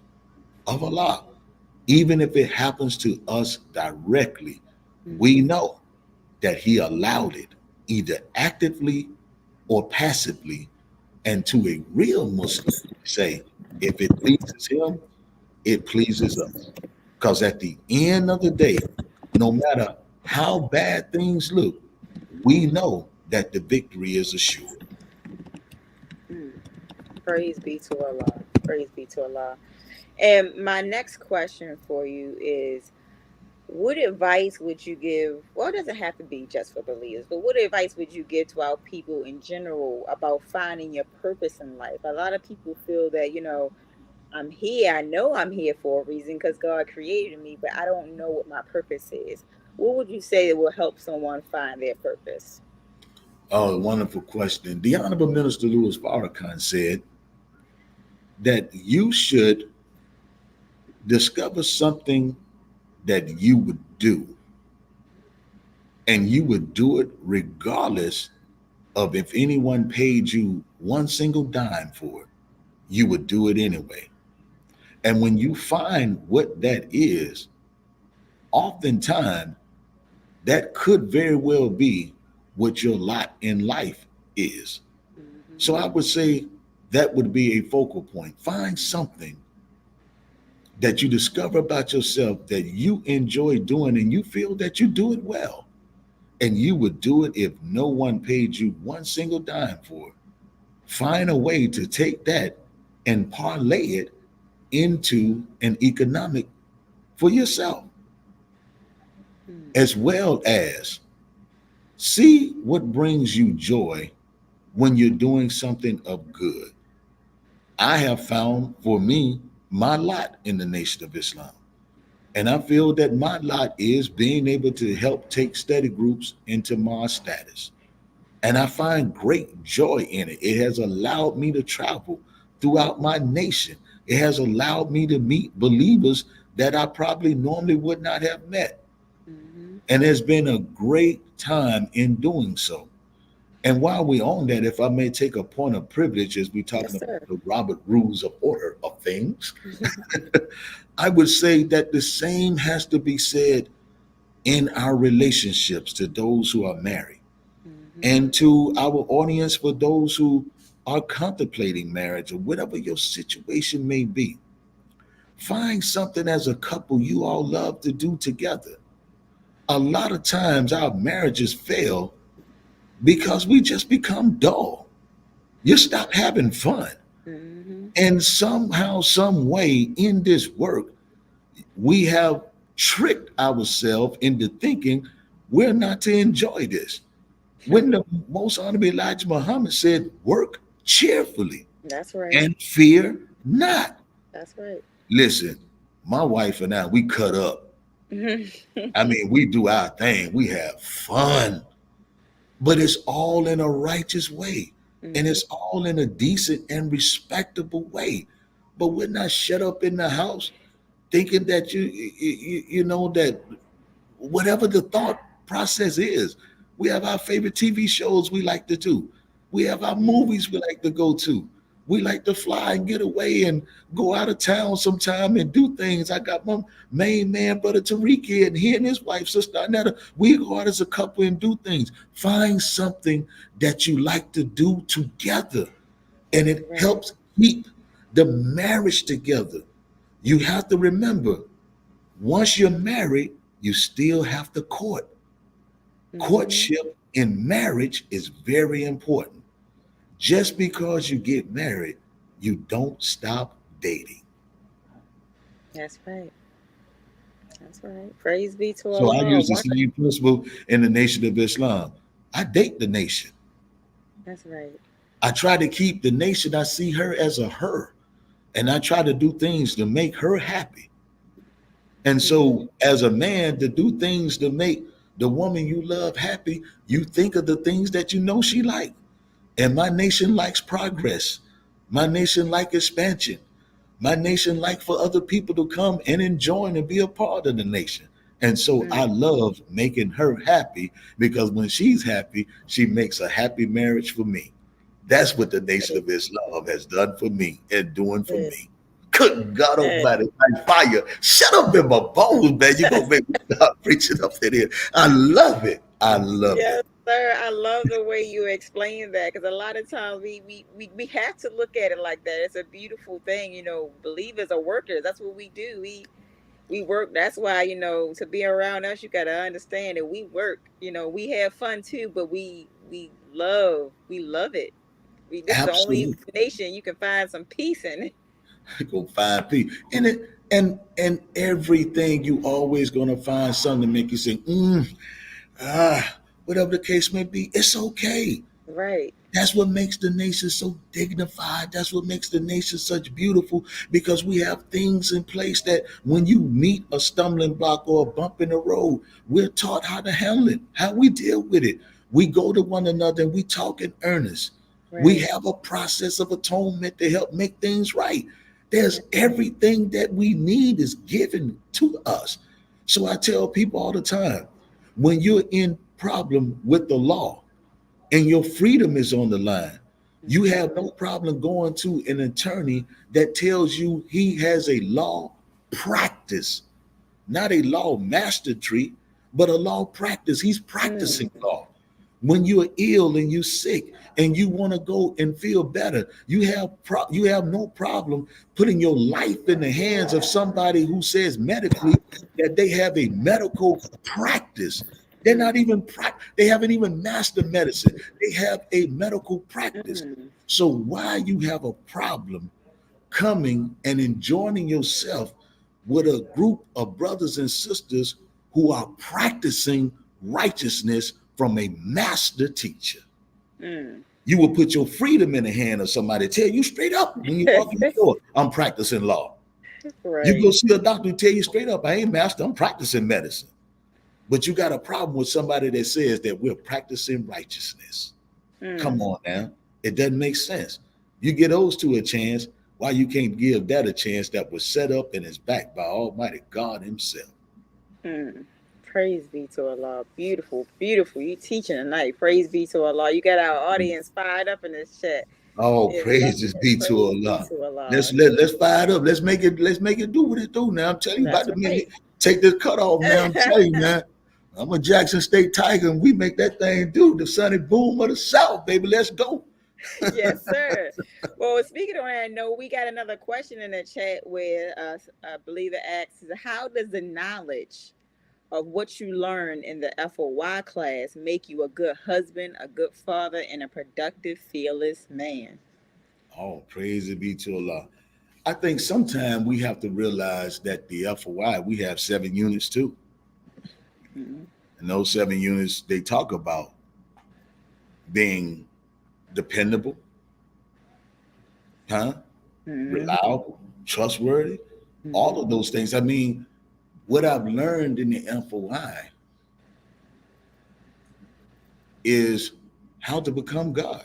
of Allah. Even if it happens to us directly, we know that He allowed it, either actively or passively. And to a real Muslim, say, if it pleases Him, it pleases us. Because at the end of the day, no matter how bad things look, we know that the victory is assured. Praise be to Allah. Praise be to Allah. And my next question for you is, what advice would you give? Well, it doesn't have to be just for believers, but what advice would you give to our people in general about finding your purpose in life? A lot of people feel that, I'm here. I know I'm here for a reason because God created me, but I don't know what my purpose is. What would you say that will help someone find their purpose? Oh, wonderful question. The Honorable Minister Louis Farrakhan said that you should discover something that you would do, and you would do it regardless of if anyone paid you one single dime for it. You would do it anyway. And when you find what that is, oftentimes that could very well be what your lot in life is. So I would say that would be a focal point. Find something that you discover about yourself that you enjoy doing and you feel that you do it well. And you would do it if no one paid you one single dime for it. Find a way to take that and parlay it into an economic for yourself, as well as see what brings you joy when you're doing something of good. I have found for me my lot in the Nation of Islam. And I feel that my lot is being able to help take study groups into my status. And I find great joy in it. It has allowed me to travel throughout my nation. It has allowed me to meet believers that I probably normally would not have met. And it's been a great time in doing so. And while we're on that, if I may take a point of privilege as we're talking about the Robert Rules of Order of things, I would say that the same has to be said in our relationships to those who are married and to our audience for those who are contemplating marriage or whatever your situation may be. Find something as a couple you all love to do together. A lot of times our marriages fail because we just become dull. You stop having fun. And somehow, some way in this work, we have tricked ourselves into thinking we're not to enjoy this. When the Most Honorable Elijah Muhammad said, work cheerfully. That's right. And fear not. That's right. Listen, my wife and I, we cut up. I mean, we do our thing. We have fun. But it's all in a righteous way. And it's all in a decent and respectable way. But we're not shut up in the house thinking that you know that whatever the thought process is, we have our favorite TV shows we like to do. We have our movies we like to go to. We like to fly and get away and go out of town sometime and do things. I got my main man, Brother Tariq, and he and his wife, Sister Anetta. We go out as a couple and do things. Find something that you like to do together, and it helps keep the marriage together. You have to remember, once you're married, you still have to court. Courtship in marriage is very important. Just because you get married, you don't stop dating. That's right. That's right. Praise be to Allah. So I use the same principle in the Nation of Islam. I date the nation. That's right. I try to keep the nation, I see her as a her. And I try to do things to make her happy. And so as a man, to do things to make the woman you love happy, you think of the things that you know she likes. And my nation likes progress. My nation likes expansion. My nation likes for other people to come and enjoy and be a part of the nation. And so I love making her happy, because when she's happy, she makes a happy marriage for me. That's what the Nation of Islam has done for me and doing for me. Good God Almighty, like fire. Shut up in my bones, man. You're going to make me start preaching up in here. I love it. I love it. Sir, I love the way you explain that, because a lot of times we have to look at it like that. It's a beautiful thing, you know. Believers are workers. That's what we do. We work. That's why, you know, to be around us, you got to understand that we work. You know, we have fun too, but we love it. This is the only nation you can find some peace in. Go find peace in it, and everything you always gonna find something to make you say, whatever the case may be, it's okay. Right. That's what makes the nation so dignified. That's what makes the nation such beautiful, because we have things in place that when you meet a stumbling block or a bump in the road, we're taught how to handle it, how we deal with it. We go to one another and we talk in earnest. Right. We have a process of atonement to help make things right. There's everything that we need is given to us. So I tell people all the time, when you're in problem with the law and your freedom is on the line, you have no problem going to an attorney that tells you he has a law practice, not a law mastery, but a law practice. He's practicing law. When you're ill and you're sick and you want to go and feel better, you have no problem putting your life in the hands of somebody who says medically that they have a medical practice. They're not even they haven't even mastered medicine. They have a medical practice. So why you have a problem coming and enjoining yourself with a group of brothers and sisters who are practicing righteousness from a master teacher? You will put your freedom in the hand of somebody, tell you straight up when you walk in the door, I'm practicing law. Right. You go see a doctor who tell you straight up, I ain't master, I'm practicing medicine. But you got a problem with somebody that says that we're practicing righteousness. Come on now. It doesn't make sense. You get those two a chance. Why you can't give that a chance that was set up and is backed by Almighty God himself? Praise be to Allah. Beautiful, beautiful. You teaching tonight. Praise be to Allah. You got our audience fired up in this chat. Oh, praises be to Allah. Let's fire it up. Let's make it do what it do now. I'm telling you, about to make it take this cut off now. I'm telling you, man. I'm a Jackson State Tiger, and we make that thing do the sunny boom of the South, baby. Let's go. Yes, sir. Well, speaking of that, no, we got another question in the chat where I believe it asks, how does the knowledge of what you learn in the FOY class make you a good husband, a good father, and a productive, fearless man? Oh, praise be to Allah. I think sometimes we have to realize that the FOY, we have 7 units too. And those 7 units, they talk about being dependable, reliable, trustworthy, all of those things. I mean, what I've learned in the FOI is how to become God.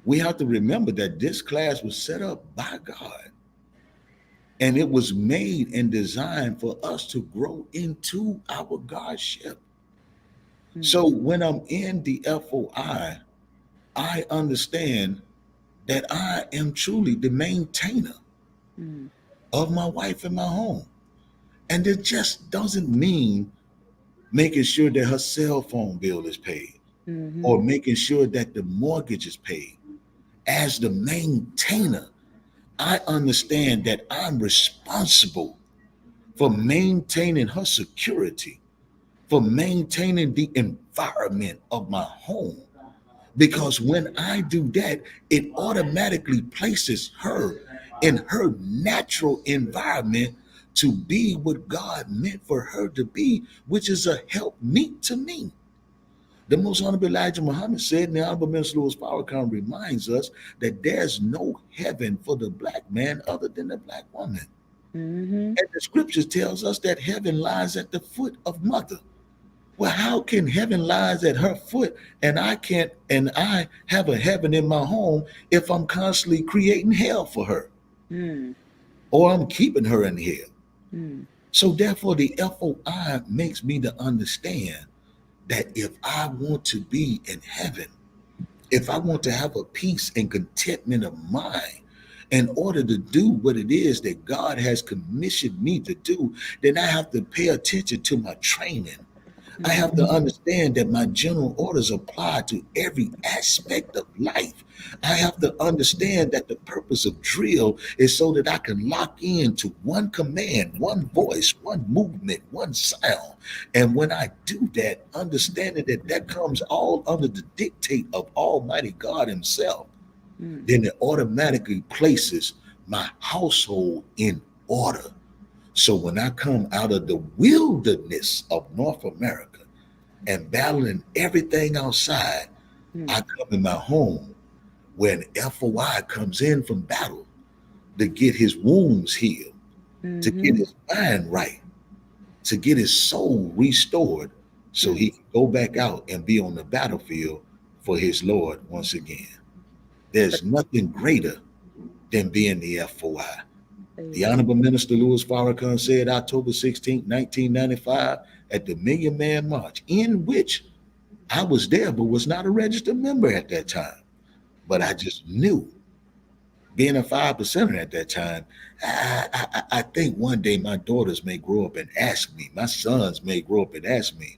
We have to remember that this class was set up by God, and it was made and designed for us to grow into our Godship. So when I'm in the FOI, I understand that I am truly the maintainer of my wife and my home. And it just doesn't mean making sure that her cell phone bill is paid or making sure that the mortgage is paid. As the maintainer, I understand that I'm responsible for maintaining her security, for maintaining the environment of my home. Because when I do that, it automatically places her in her natural environment to be what God meant for her to be, which is a helpmeet to me. The Most Honorable Elijah Muhammad said, and the Honorable Minister Louis Farrakhan reminds us that there's no heaven for the black man other than the black woman. And the scriptures tells us that heaven lies at the foot of mother. Well, how can heaven lies at her foot and I have a heaven in my home if I'm constantly creating hell for her? Or I'm keeping her in hell. So therefore the FOI makes me to understand that if I want to be in heaven, if I want to have a peace and contentment of mind, in order to do what it is that God has commissioned me to do, then I have to pay attention to my training. I have to understand that my general orders apply to every aspect of life. I have to understand that the purpose of drill is so that I can lock in to one command, one voice, one movement, one sound. And when I do that, understanding that that comes all under the dictate of Almighty God himself, then it automatically places my household in order. So when I come out of the wilderness of North America and battling everything outside, I come in my home when FOI comes in from battle to get his wounds healed, to get his mind right, to get his soul restored so he can go back out and be on the battlefield for his Lord once again. There's nothing greater than being the FOI. The Honorable Minister Louis Farrakhan said October 16, 1995, at the Million Man March, in which I was there but was not a registered member at that time. But I just knew, being a 5%er at that time, I think one day my daughters may grow up and ask me, my sons may grow up and ask me,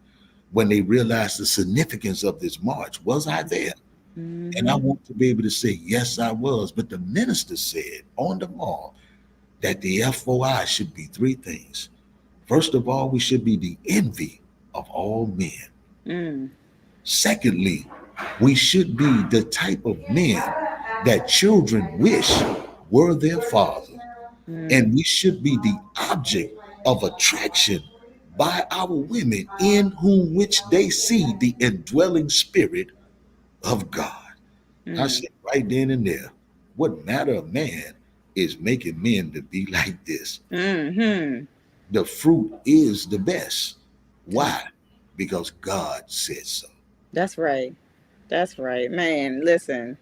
when they realize the significance of this march, was I there? And I want to be able to say, yes, I was. But the minister said on the mall that the FOI should be 3 things. First of all, we should be the envy of all men. Secondly, we should be the type of men that children wish were their father. And we should be the object of attraction by our women, in whom which they see the indwelling spirit of God. I Mm. said right then and there, what matter of man is making men to be like this. Mm-hmm. The fruit is the best. Why? Because God said so. That's right. That's right, man. Listen,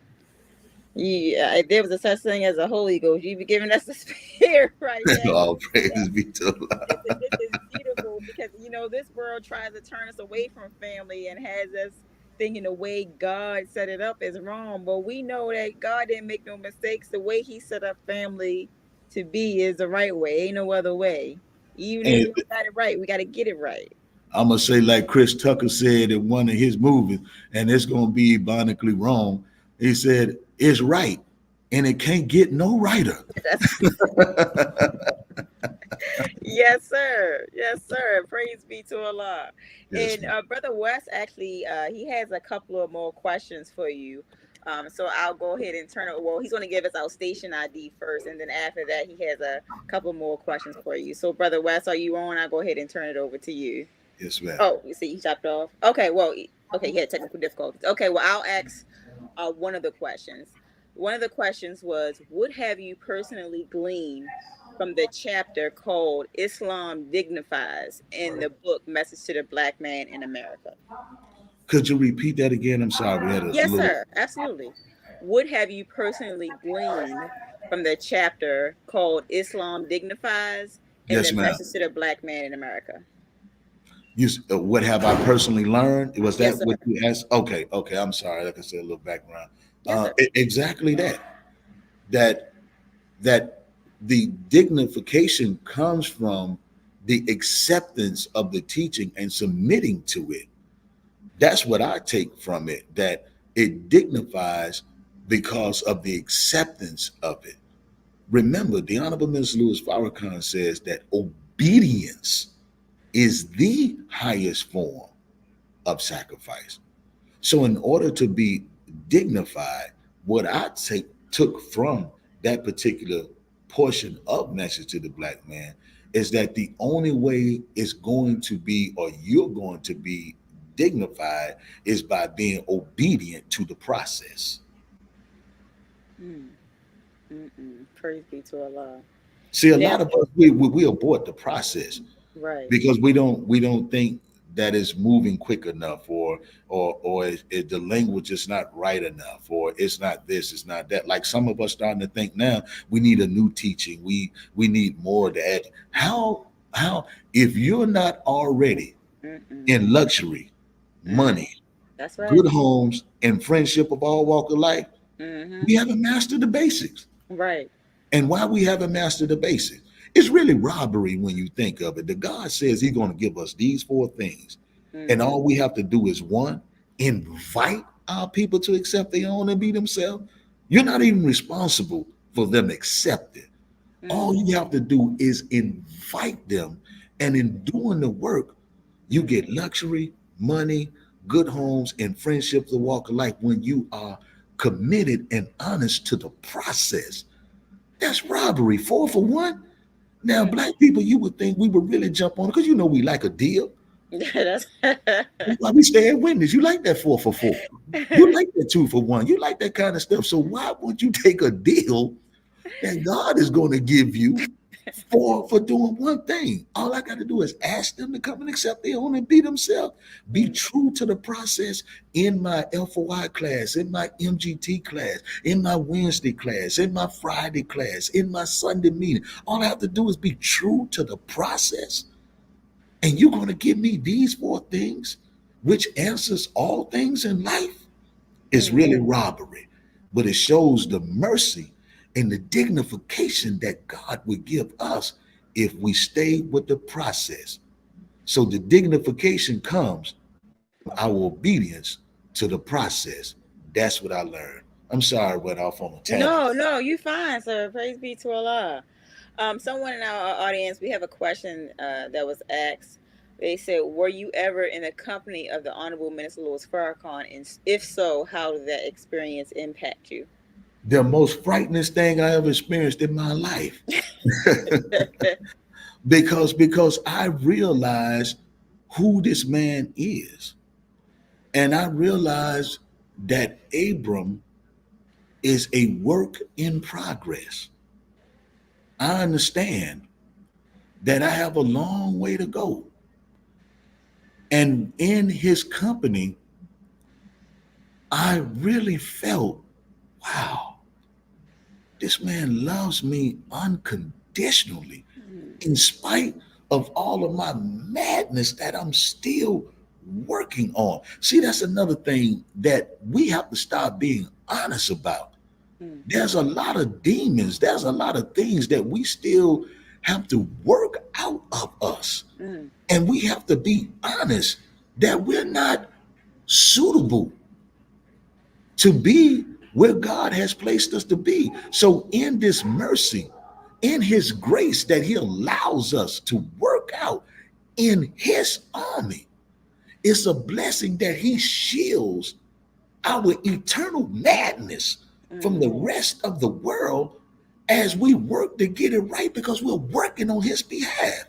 if there was a such thing as a Holy Ghost, you'd be giving us the spirit right now. All praise be to Allah. This is beautiful because this world tries to turn us away from family and has us thinking the way God set it up is wrong. But we know that God didn't make no mistakes. The way He set up family to be is the right way. Ain't no other way. Even if we got it right, we got to get it right. I'm going to say like Chris Tucker said in one of his movies, and it's going to be ebonically wrong. He said, it's right, and it can't get no righter. Yes, sir. Yes, sir. Praise be to Allah. Yes, And Brother West, actually, he has a couple of more questions for you. So I'll go ahead and turn it. Well, he's going to give us our station ID first, and then after that, he has a couple more questions for you. So, Brother West, are you on? I'll go ahead and turn it over to you. Yes, ma'am. Oh, you see, he chopped off. Okay, well, okay, he had technical difficulties. Okay, well, I'll ask one of the questions. One of the questions was, what have you personally gleaned from the chapter called Islam Dignifies in the book Message to the Black Man in America? Could you repeat that again? I'm sorry. We had Yes, sir. Absolutely. What have you personally gleaned from the chapter called Islam Dignifies in Yes, the ma'am. Message to the Black Man in America? What have I personally learned? Was that Yes, sir. what you asked? Okay. I'm sorry. Like I said, a little background. Yes, sir. Exactly that the dignification comes from the acceptance of the teaching and submitting to it. That's what I take from it, that it dignifies because of the acceptance of it. Remember, the Honorable Minister Louis Farrakhan says that obedience is the highest form of sacrifice. So in order to be dignified, what I took from that particular portion of Message to the Black Man is that the only way it's going to be, or you're going to be dignified, is by being obedient to the process. Praise be to Allah. See, a lot of us, we abort the process, right? Because we don't think that it's moving quick enough, or the language is not right enough, or it's not this, it's not that. Like some of us starting to think now, we need a new teaching. We need more to add. How if you're not already in luxury, money, that's right, good homes, and friendship of all walk of life, we haven't mastered the basics. Right. And why we haven't mastered the basics? It's really robbery when you think of it. The God says He's going to give us these 4 things. And all we have to do is, 1, invite our people to accept their own and be themselves. You're not even responsible for them accepting. All you have to do is invite them. And in doing the work, you get luxury, money, good homes, and friendships of walk of life when you are committed and honest to the process. That's robbery. 4 for 1. Now, Black people, you would think we would really jump on it because we like a deal. That's why we stay at witness. You like that 4 for 4. You like that 2 for 1. You like that kind of stuff. So why would you take a deal that God is going to give you for doing one thing? All I got to do is ask them to come and accept their own and be themselves. Be true to the process in my FOI class, in my MGT class, in my Wednesday class, in my Friday class, in my Sunday meeting. All I have to do is be true to the process. And you're going to give me these 4 things, which answers all things in life. It's really robbery, but it shows the mercy and the dignification that God would give us if we stay with the process. So the dignification comes from our obedience to the process. That's what I learned. I'm sorry I went off on a tangent. No, you fine, sir. Praise be to Allah. Someone in our audience, we have a question that was asked. They said, were you ever in the company of the Honorable Minister Louis Farrakhan? And if so, how did that experience impact you? The most frightening thing I ever experienced in my life. because I realized who this man is. And I realized that Abram is a work in progress. I understand that I have a long way to go. And in his company, I really felt, wow, this man loves me unconditionally, in spite of all of my madness that I'm still working on. See, that's another thing that we have to start being honest about. There's a lot of demons, there's a lot of things that we still have to work out of us. And we have to be honest that we're not suitable to be where God has placed us to be. So in this mercy, in his grace that he allows us to work out in his army, it's a blessing that he shields our eternal madness from the rest of the world as we work to get it right, because we're working on his behalf.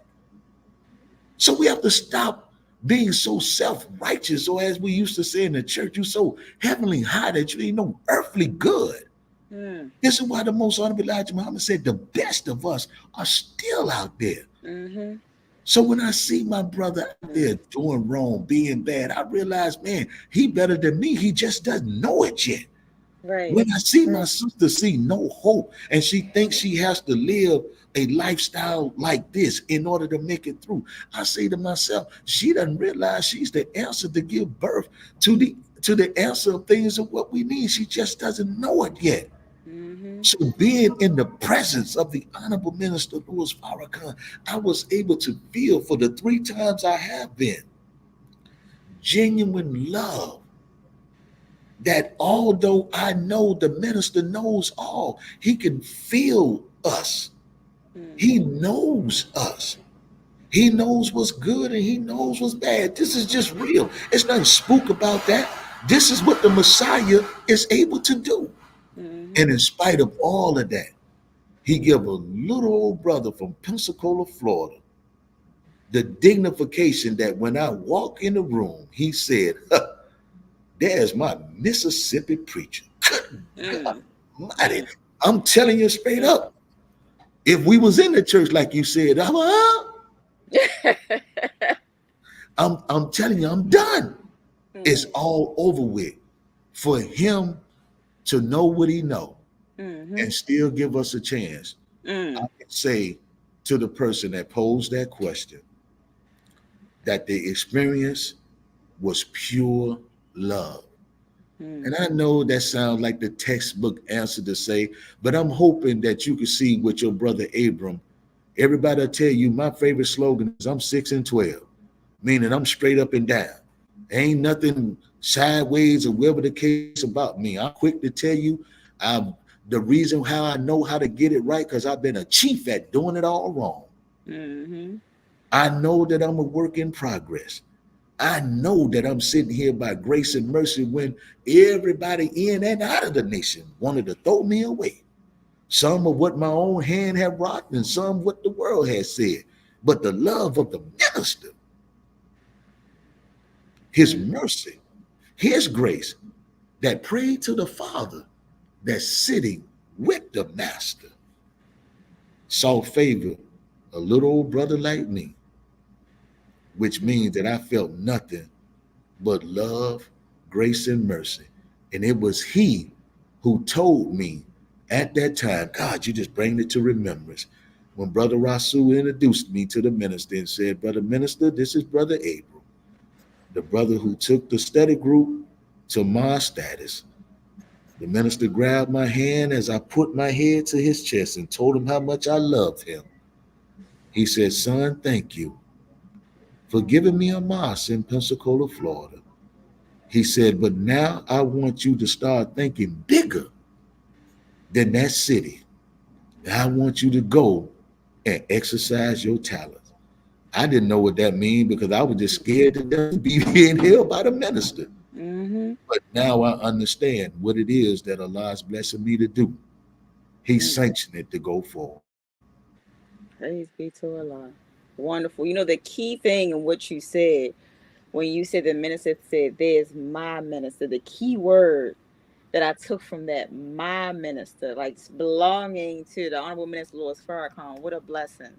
So we have to stop being so self-righteous, or as we used to say in the church, you're so heavenly high that you ain't no earthly good. This is why the most honorable Elijah Muhammad said the best of us are still out there. So when I see my brother out there doing wrong, being bad, I realize, man, he better than me. He just doesn't know it yet. When I see my sister see no hope and she thinks she has to live a lifestyle like this in order to make it through, I say to myself, she doesn't realize she's the answer to give birth to the answer of things of what we need. She just doesn't know it yet. So being in the presence of the Honorable Minister Louis Farrakhan, I was able to feel, for the 3 times I have been, genuine love. That although I know the minister knows all, he can feel us. He knows us. He knows what's good and he knows what's bad. This is just real. It's nothing spook about that. This is what the Messiah is able to do. And in spite of all of that, he gave a little old brother from Pensacola, Florida, the dignification that when I walk in the room, he said, there's my Mississippi preacher. God mighty. I'm telling you straight up. If we was in the church like you said, I'm telling you, I'm done. It's all over with. For him to know what he know and still give us a chance, I can say to the person that posed that question that the experience was pure love. And I know that sounds like the textbook answer to say, but I'm hoping that you can see with your brother Abram. Everybody will tell you my favorite slogan is I'm 6 and 12, meaning I'm straight up and down. Ain't nothing sideways or whatever the case about me. I'm quick to tell you the reason how I know how to get it right, because I've been a chief at doing it all wrong. I know that I'm a work in progress. I know that I'm sitting here by grace and mercy when everybody in and out of the nation wanted to throw me away. Some of what my own hand had wrought and some what the world has said. But the love of the minister, his mercy, his grace that prayed to the Father that's sitting with the Master, saw favor a little old brother like me, which means that I felt nothing but love, grace, and mercy. And it was he who told me at that time, God, you just bring it to remembrance, when Brother Rasul introduced me to the minister and said, Brother Minister, this is Brother Abram, the brother who took the study group to my status. The minister grabbed my hand as I put my head to his chest and told him how much I loved him. He said, son, thank you for giving me a mosque in Pensacola, Florida. He said, but now I want you to start thinking bigger than that city. I want you to go and exercise your talents. I didn't know what that means because I was just scared to be being held by the minister. But now I understand what it is that Allah is blessing me to do. He sanctioned it to go forward. Praise be to Allah. Wonderful. You know, the key thing in what you said, when you said the minister said, "There's my minister," the key word that I took from that, my minister, like belonging to the Honorable Minister Louis Farrakhan. What a blessing.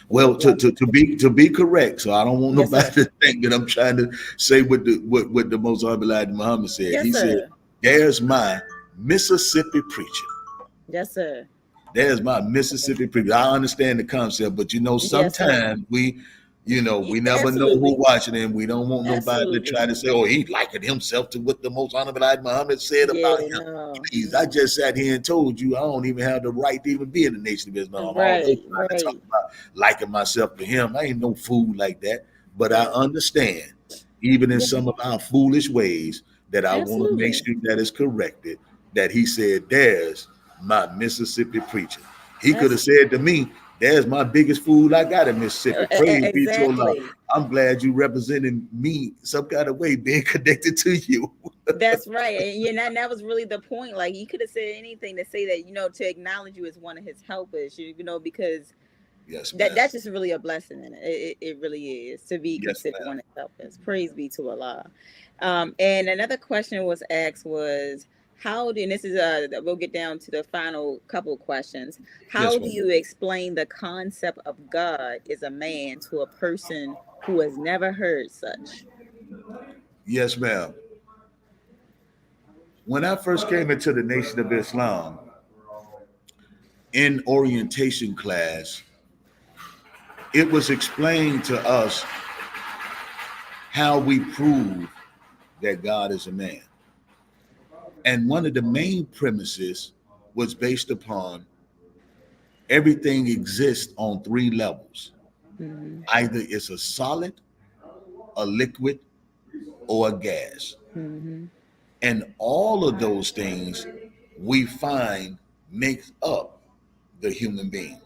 Well, to be correct, so I don't want Yes, nobody sir. to think that I'm trying to say what the Most Honorable Elijah Muhammad said. Yes, He sir. said, "There's my Mississippi preacher. Yes, sir. There's my Mississippi preacher." I understand the concept, but Yes, sir. sometimes we never know Absolutely. who watching, and we don't want nobody to Absolutely. try to say, "Oh, he likened himself to what the Most Honorable Elijah Muhammad said Yeah, about him." no. Please, I just sat here and told you I don't even have the right to even be in the Nation of Islam. Right, I don't know to talk right. about liking myself to him. I ain't no fool like that. But I understand, even in Yeah. some of our foolish ways, that I want to make Absolutely. sure that is corrected. That he said, "There's my Mississippi preacher." He could have said to me, "There's my biggest fool I got in Mississippi." Praise be to Allah. Exactly. I'm glad you representing me some kind of way, being connected to you. That's right. And that was really the point. Like, you could have said anything to say that, to acknowledge you as one of his helpers, because Yes, that's just really a blessing in it. It really is to be Yes, considered one of his helpers. Praise be to Allah. And another question was asked was, and this is we'll get down to the final couple of questions. How Yes, do ma'am. you explain the concept of God is a man to a person who has never heard such? Yes, ma'am. When I first came into the Nation of Islam in orientation class, it was explained to us how we prove that God is a man. And one of the main premises was based upon everything exists on three levels. Mm-hmm. Either it's a solid, a liquid, or a gas. Mm-hmm. And all of those things we find makes up the human being.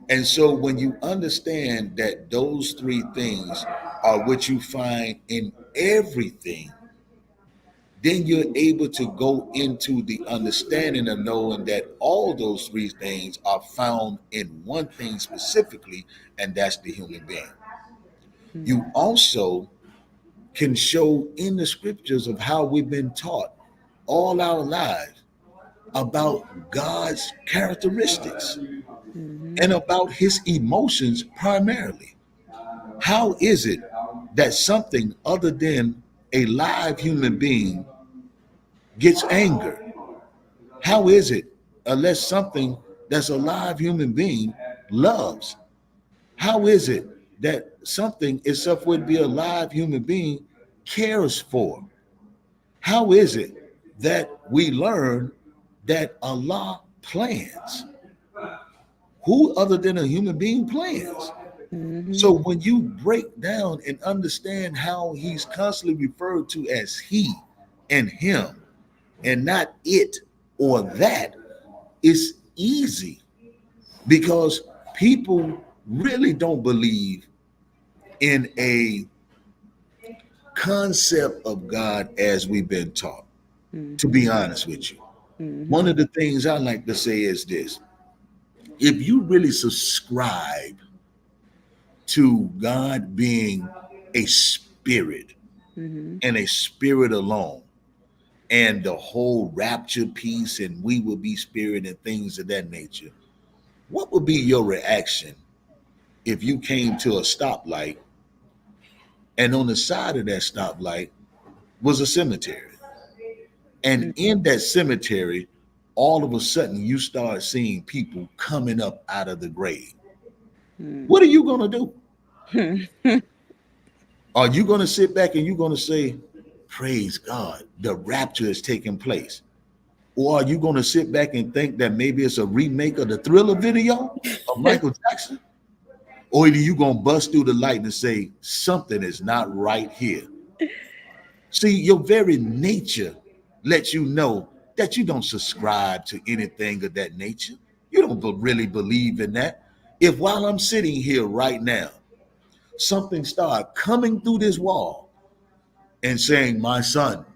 And so when you understand that those three things are what you find in everything, then you're able to go into the understanding of knowing that all those three things are found in one thing specifically, and that's the human being. Mm-hmm. You also can show in the scriptures of how we've been taught all our lives about God's characteristics and about his emotions primarily. How is it that something other than a live human being gets anger? How is it unless something that's a live human being loves? How is it that something itself would be a live human being cares for? How is it that we learn that Allah plans? Who other than a human being plans? Mm-hmm. So when you break down and understand how he's constantly referred to as he and him and not it or that, it's easy because people really don't believe in a concept of God as we've been taught, to be honest with you. Mm-hmm. One of the things I like to say is this: if you really subscribe to God being a spirit and a spirit alone, and the whole rapture piece, and we will be spirit and things of that nature, what would be your reaction if you came to a stoplight and on the side of that stoplight was a cemetery? And in that cemetery, all of a sudden you start seeing people coming up out of the grave. What are you going to do? Are you going to sit back and you're going to say, praise God, the rapture is taking place? Or are you going to sit back and think that maybe it's a remake of the Thriller video of Michael Jackson? Or are you going to bust through the light and say, something is not right here? See, your very nature lets you know that you don't subscribe to anything of that nature. You don't really believe in that. If while I'm sitting here right now, something start coming through this wall and saying, my son,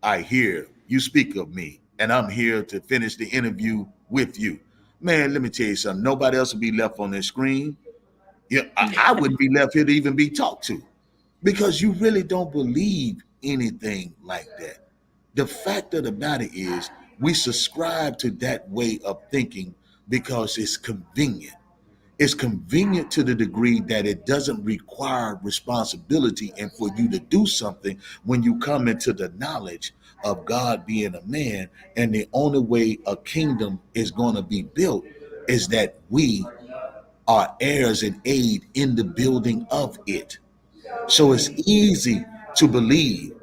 I hear you speak of me, and I'm here to finish the interview with you. Man, let me tell you something. Nobody else will be left on this screen. Yeah, I wouldn't be left here to even be talked to. because you really don't believe anything like that. The fact of the matter is, we subscribe to that way of thinking because it's convenient. It's convenient to the degree that it doesn't require responsibility and for you to do something when you come into the knowledge of God being a man. And the only way a kingdom is going to be built is that we are heirs and aid in the building of it. So it's easy to believe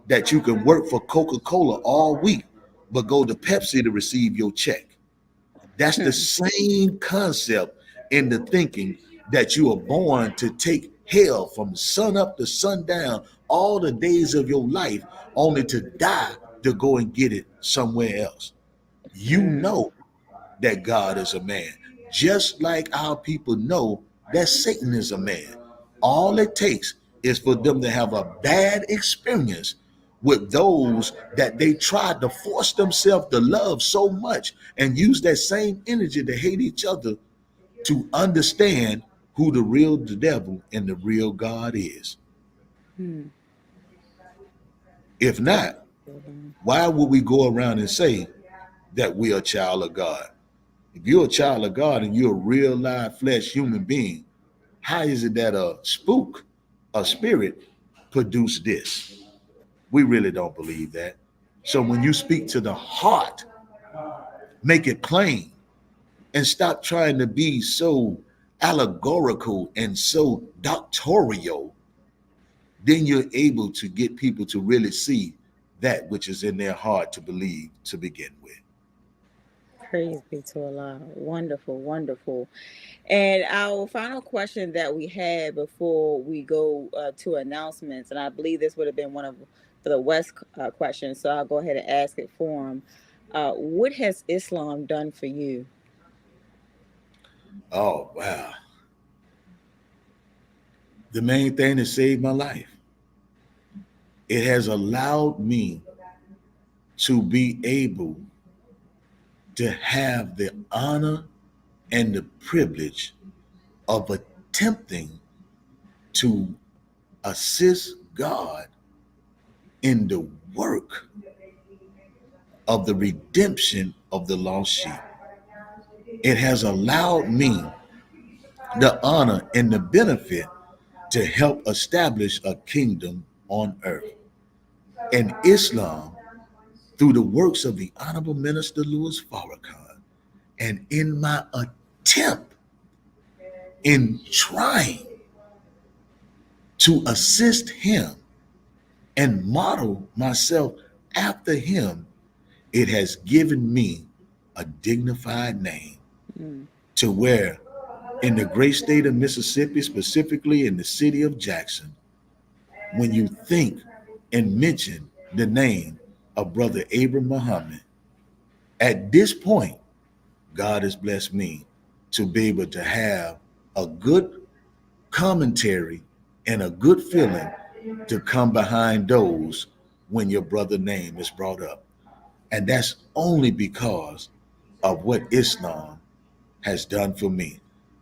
that you can work for Coca-Cola all week, but go to Pepsi to receive your check. That's the same concept in the thinking that you are born to take hell from sun up to sundown all the days of your life, only to die to go and get it somewhere else. You know that God is a man, just like our people know that Satan is a man. All it takes is for them to have a bad experience with those that they tried to force themselves to love so much and use that same energy to hate each other, to understand who the real devil and the real God is. If not, why would we go around and say that we are a child of God? If you're a child of God and you're a real live flesh human being, how is it that a spook, a spirit, produced this? We really don't believe that. So when you speak to the heart, make it plain and stop trying to be so allegorical and so doctorial. Then you're able to get people to really see that which is in their heart to believe to begin with. Praise be to Allah. Wonderful, wonderful. And our final question that we had before we go to announcements, and I believe this would have been one of the West questions, so I'll go ahead and ask it for him. What has Islam done for you? Oh, wow. The main thing that saved my life. It has allowed me to be able to have the honor and the privilege of attempting to assist God in the work of the redemption of the lost sheep. It has allowed me the honor and the benefit to help establish a kingdom on earth. And Islam, through the works of the Honorable Minister Louis Farrakhan, and in my attempt in trying to assist him and model myself after him, it has given me a dignified name to where in the great state of Mississippi, specifically in the city of Jackson, when you think and mention the name of Brother Abram Muhammad, at this point, God has blessed me to be able to have a good commentary and a good feeling to come behind those when your brother's name is brought up. And that's only because of what Islam has done for me.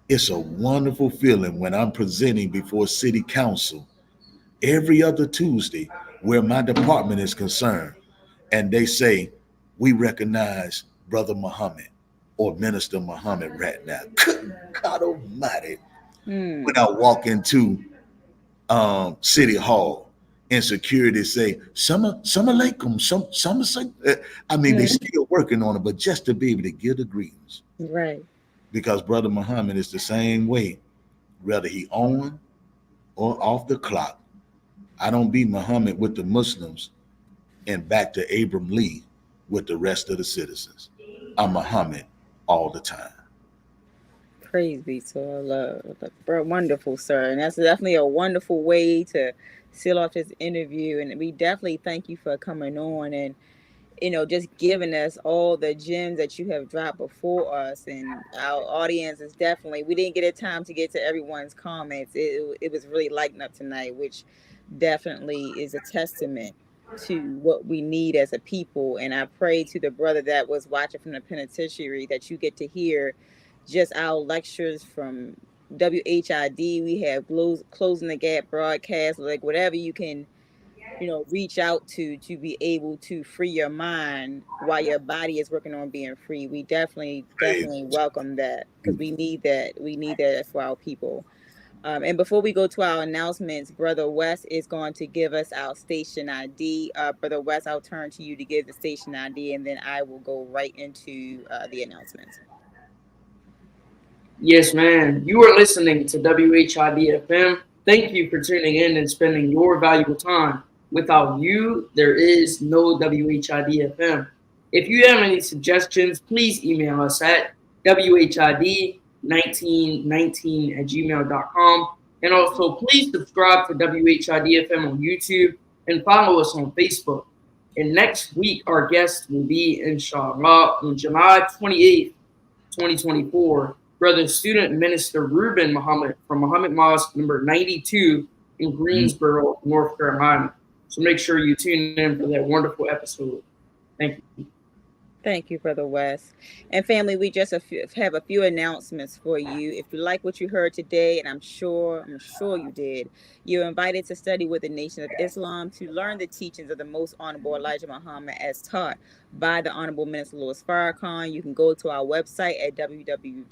It's a wonderful feeling when I'm presenting before City Council every other Tuesday where my department is concerned, and they say, we recognize Brother Muhammad or Minister Muhammad right now. Good God Almighty. When I walk into City Hall and security say, Sama alaikum, I mean, they're still working on it, but just to be able to give the greetings. Right. Because Brother Muhammad is the same way, whether he on or off the clock. I don't be Muhammad with the Muslims and back to Abram Lee with the rest of the citizens. I'm Muhammad all the time. Praise be to Allah. Wonderful, sir. And that's definitely a wonderful way to seal off this interview. And we definitely thank you for coming on and, you know, just giving us all the gems that you have dropped before us. And our audience is definitely, we didn't get a time to get to everyone's comments. It was really lighting up tonight, which definitely is a testament to what we need as a people. And I pray to the brother that was watching from the penitentiary that you get to hear just our lectures from WHID. We have Closing the Gap broadcast, like whatever you can, reach out to be able to free your mind while your body is working on being free. We definitely welcome that, because we need that for our people. And before we go to our announcements, Brother West is going to give us our station ID. Brother West, I'll turn to you to give the station ID, and then I will go right into the announcements. Yes, man. You are listening to WHID-FM. Thank you for tuning in and spending your valuable time. Without you, there is no WHID-FM. If you have any suggestions, please email us at WHID1919@gmail.com. And also, please subscribe to WHID-FM on YouTube and follow us on Facebook. And next week, our guest will be, inshallah, on July 28th, 2024. Brother Student Minister Abram Muhammad from Muhammad Mosque number 92 in Greensboro, North Carolina. So make sure you tune in for that wonderful episode. Thank you. Thank you, Brother West. And family, we just have a few announcements for you. If you like what you heard today, and I'm sure you did, you're invited to study with the Nation of Islam to learn the teachings of the Most Honorable Elijah Muhammad as taught by the Honorable Minister Louis Farrakhan. You can go to our website at www.noi.org,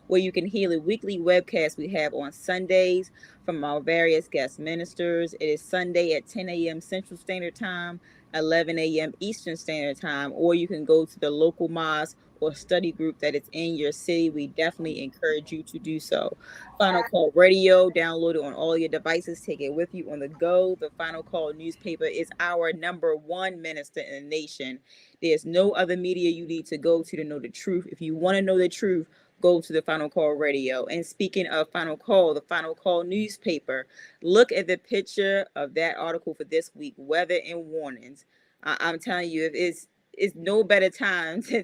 where you can hear the weekly webcast we have on Sundays from our various guest ministers. It is Sunday at 10 a.m. Central Standard Time, 11 a.m. Eastern Standard Time, or you can go to the local mosque or study group that is in your city. We definitely encourage you to do so. Final Call Radio, download it on all your devices, take it with you on the go. The Final Call newspaper is our #1 minister in the nation. There's no other media you need to go to know the truth. If you want to know the truth, go to the Final Call Radio. And speaking of Final Call, the Final Call newspaper, look at the picture of that article for this week, Weather and Warnings. I'm telling you, it's no better time to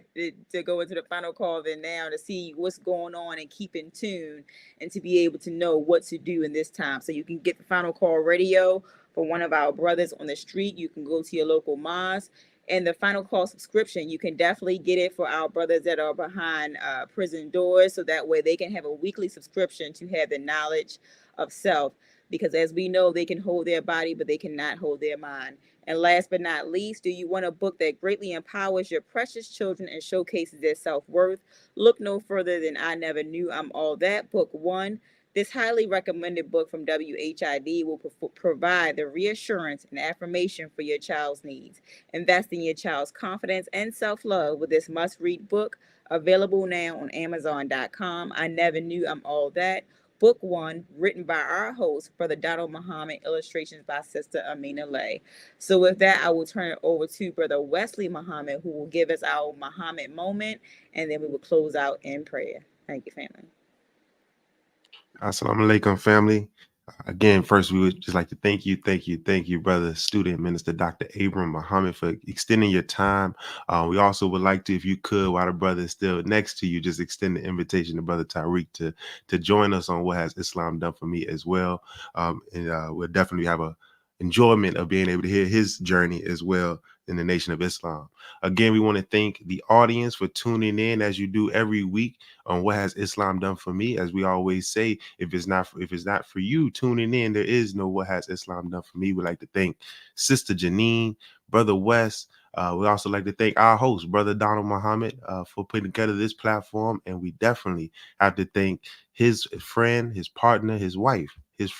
go into the Final Call than now, to see what's going on and keep in tune and to be able to know what to do in this time. So you can get the Final Call Radio for one of our brothers on the street. You can go to your local mosque. And the Final Call subscription, you can definitely get it for our brothers that are behind prison doors, so that way they can have a weekly subscription to have the knowledge of self. Because as we know, they can hold their body, but they cannot hold their mind. And last but not least, do you want a book that greatly empowers your precious children and showcases their self-worth? Look no further than I Never Knew I'm All That, Book 1. This highly recommended book from WHID will provide the reassurance and affirmation for your child's needs. Invest in your child's confidence and self-love with this must-read book, available now on Amazon.com. I Never Knew I'm All That, Book 1, written by our host, Brother Donald Muhammad, illustrations by Sister Amina Lay. So with that, I will turn it over to Brother Wesley Muhammad, who will give us our Muhammad moment, and then we will close out in prayer. Thank you, family. Assalamu alaikum, family. Again, first, we would just like to thank you, Brother Student Minister Dr. Abram Muhammad, for extending your time. We also would like to, if you could, while the brother is still next to you, just extend the invitation to Brother Tariq to join us on What Has Islam Done For Me as well. And we'll definitely have a enjoyment of being able to hear his journey as well in the Nation of Islam. Again, we want to thank the audience for tuning in, as you do every week, on What Has Islam Done For Me. As we always say, if it's not for you tuning in, there is no What Has Islam Done For Me. We'd like to thank Sister Janine, Brother West. We also like to thank our host, Brother Donald Muhammad, for putting together this platform. And we definitely have to thank his friend, his partner, his wife, his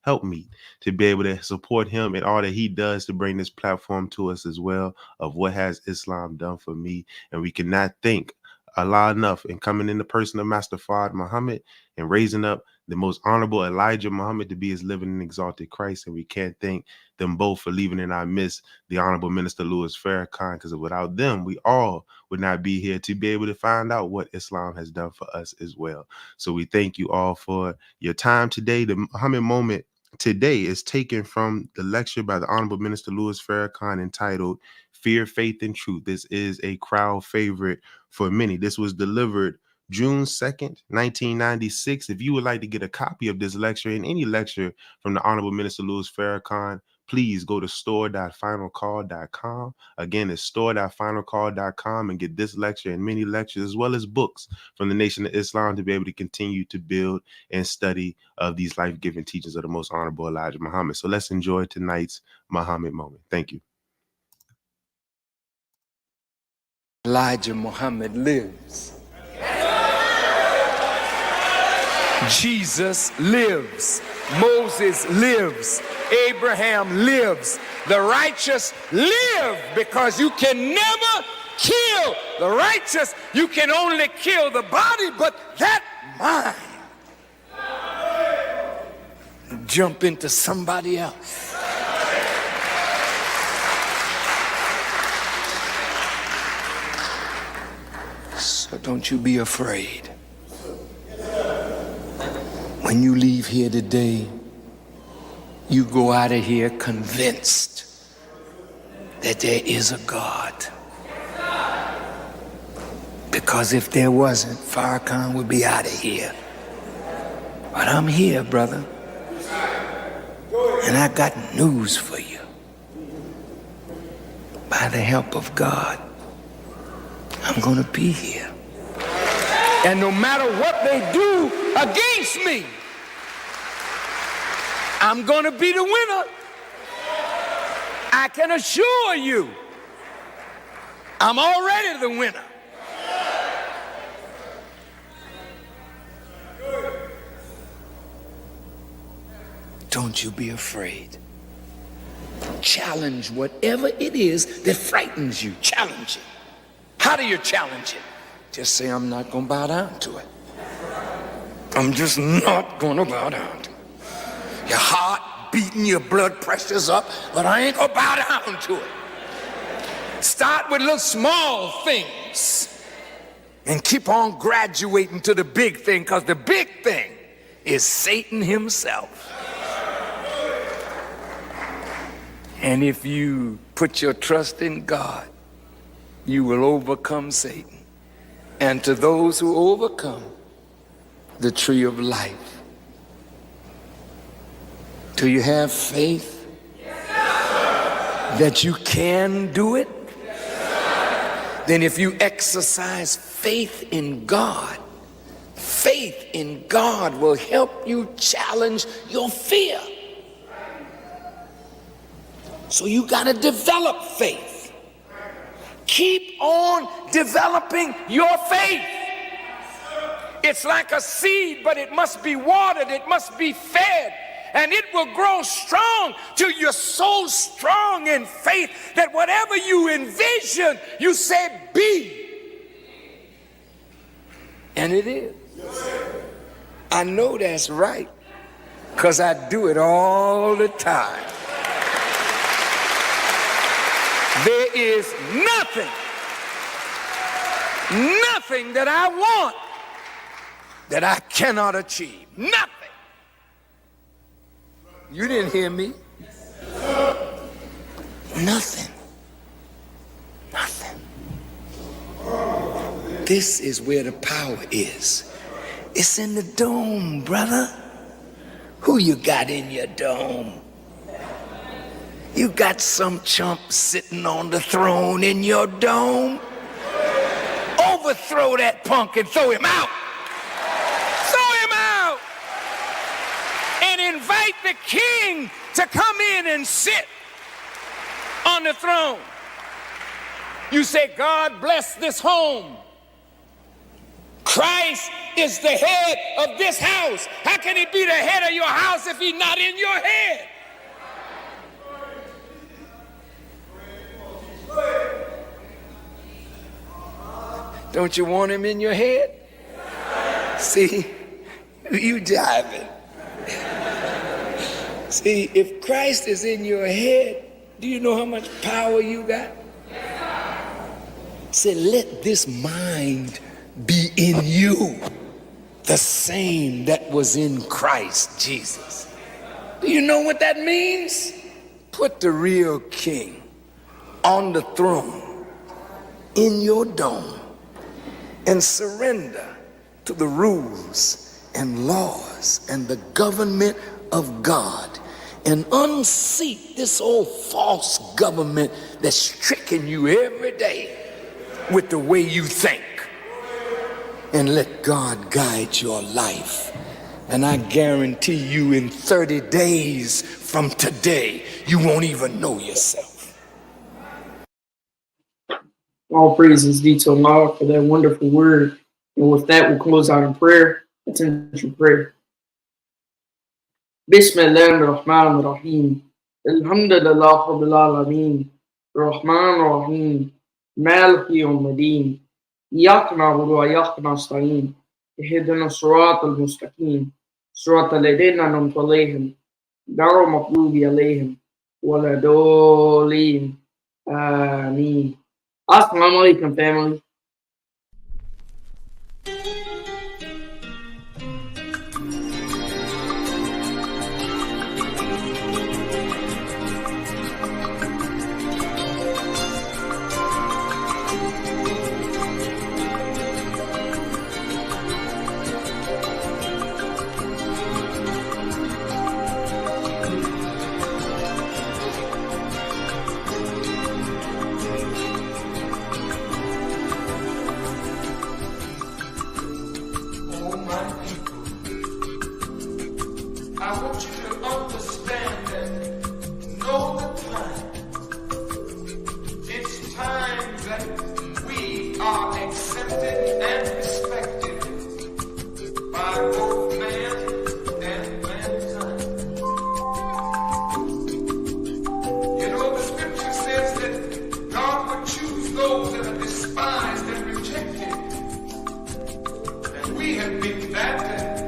helpmeet, to be able to support him and all that he does to bring this platform to us as well, of What Has Islam Done For Me. And we cannot thank Allah enough in coming in the person of Master Fard Muhammad and raising up the most honorable Elijah Muhammad to be his living and exalted Christ. And we can't thank them both for leaving in our midst the Honorable Minister Louis Farrakhan, because without them, we all would not be here to be able to find out what Islam has done for us as well. So we thank you all for your time today. The Muhammad moment today is taken from the lecture by the Honorable Minister Louis Farrakhan entitled Fear, Faith, and Truth. This is a crowd favorite for many. This was delivered June 2nd, 1996. If you would like to get a copy of this lecture and any lecture from the Honorable Minister Louis Farrakhan, please go to store.finalcall.com. Again, it's store.finalcall.com and get this lecture and many lectures as well as books from the Nation of Islam to be able to continue to build and study of these life-giving teachings of the most honorable Elijah Muhammad. So let's enjoy tonight's Muhammad moment. Thank you. Elijah Muhammad lives. Jesus lives. Moses lives. Abraham lives. The righteous live, because you can never kill the righteous. You can only kill the body, but that mind jump into somebody else. So don't you be afraid. When you leave here today, you go out of here convinced that there is a God. Because if there wasn't, Farrakhan would be out of here. But I'm here, brother. And I got news for you. By the help of God, I'm gonna be here. And no matter what they do against me, I'm gonna be the winner. I can assure you, I'm already the winner. Don't you be afraid. Challenge whatever it is that frightens you. Challenge it. How do you challenge it? Just say, I'm not going to bow down to it. I'm just not going to bow down to it. Your heart beating, your blood pressure's up, but I ain't going to bow down to it. Start with little small things and keep on graduating to the big thing, because the big thing is Satan himself. And if you put your trust in God, you will overcome Satan. And to those who overcome, the tree of life. Do you have faith that you can do it? Then if you exercise faith in God will help you challenge your fear. So you got to develop faith. Keep on developing your faith. It's like a seed, but it must be watered, it must be fed, and it will grow strong till you're so strong in faith that whatever you envision, you say, be. And it is. I know that's right, because I do it all the time. There is nothing that I want that I cannot achieve. Nothing. You didn't hear me. Nothing. Nothing. This is where the power is. It's in the dome, brother. Who you got in your dome? You got some chump sitting on the throne in your dome. Overthrow that punk and throw him out. Throw him out. And invite the king to come in and sit on the throne. You say, God bless this home. Christ is the head of this house. How can he be the head of your house if he's not in your head? Don't you want him in your head? See, you jiving. See, if Christ is in your head, do you know how much power you got? Say, let this mind be in you, the same that was in Christ Jesus. Do you know what that means? Put the real king on the throne in your dome and surrender to the rules and laws and the government of God, and unseat this old false government that's tricking you every day with the way you think. And let God guide your life. And I guarantee you in 30 days from today, you won't even know yourself. All praises be to Allah for that wonderful word. And with that, we'll close out in prayer. Attention prayer. Bismillahirrahmanirrahim. Alhamdulillah Rabbil Alameen. Rahman Rahim. Maliki Yawmiddin. إياك نعبد وإياك نستعين اهدنا الصراط المستقيم صراط الذين أنعمت عليهم غير المغضوب عليهم ولا الضالين آمين. Assalamu alaikum, family. We have been battered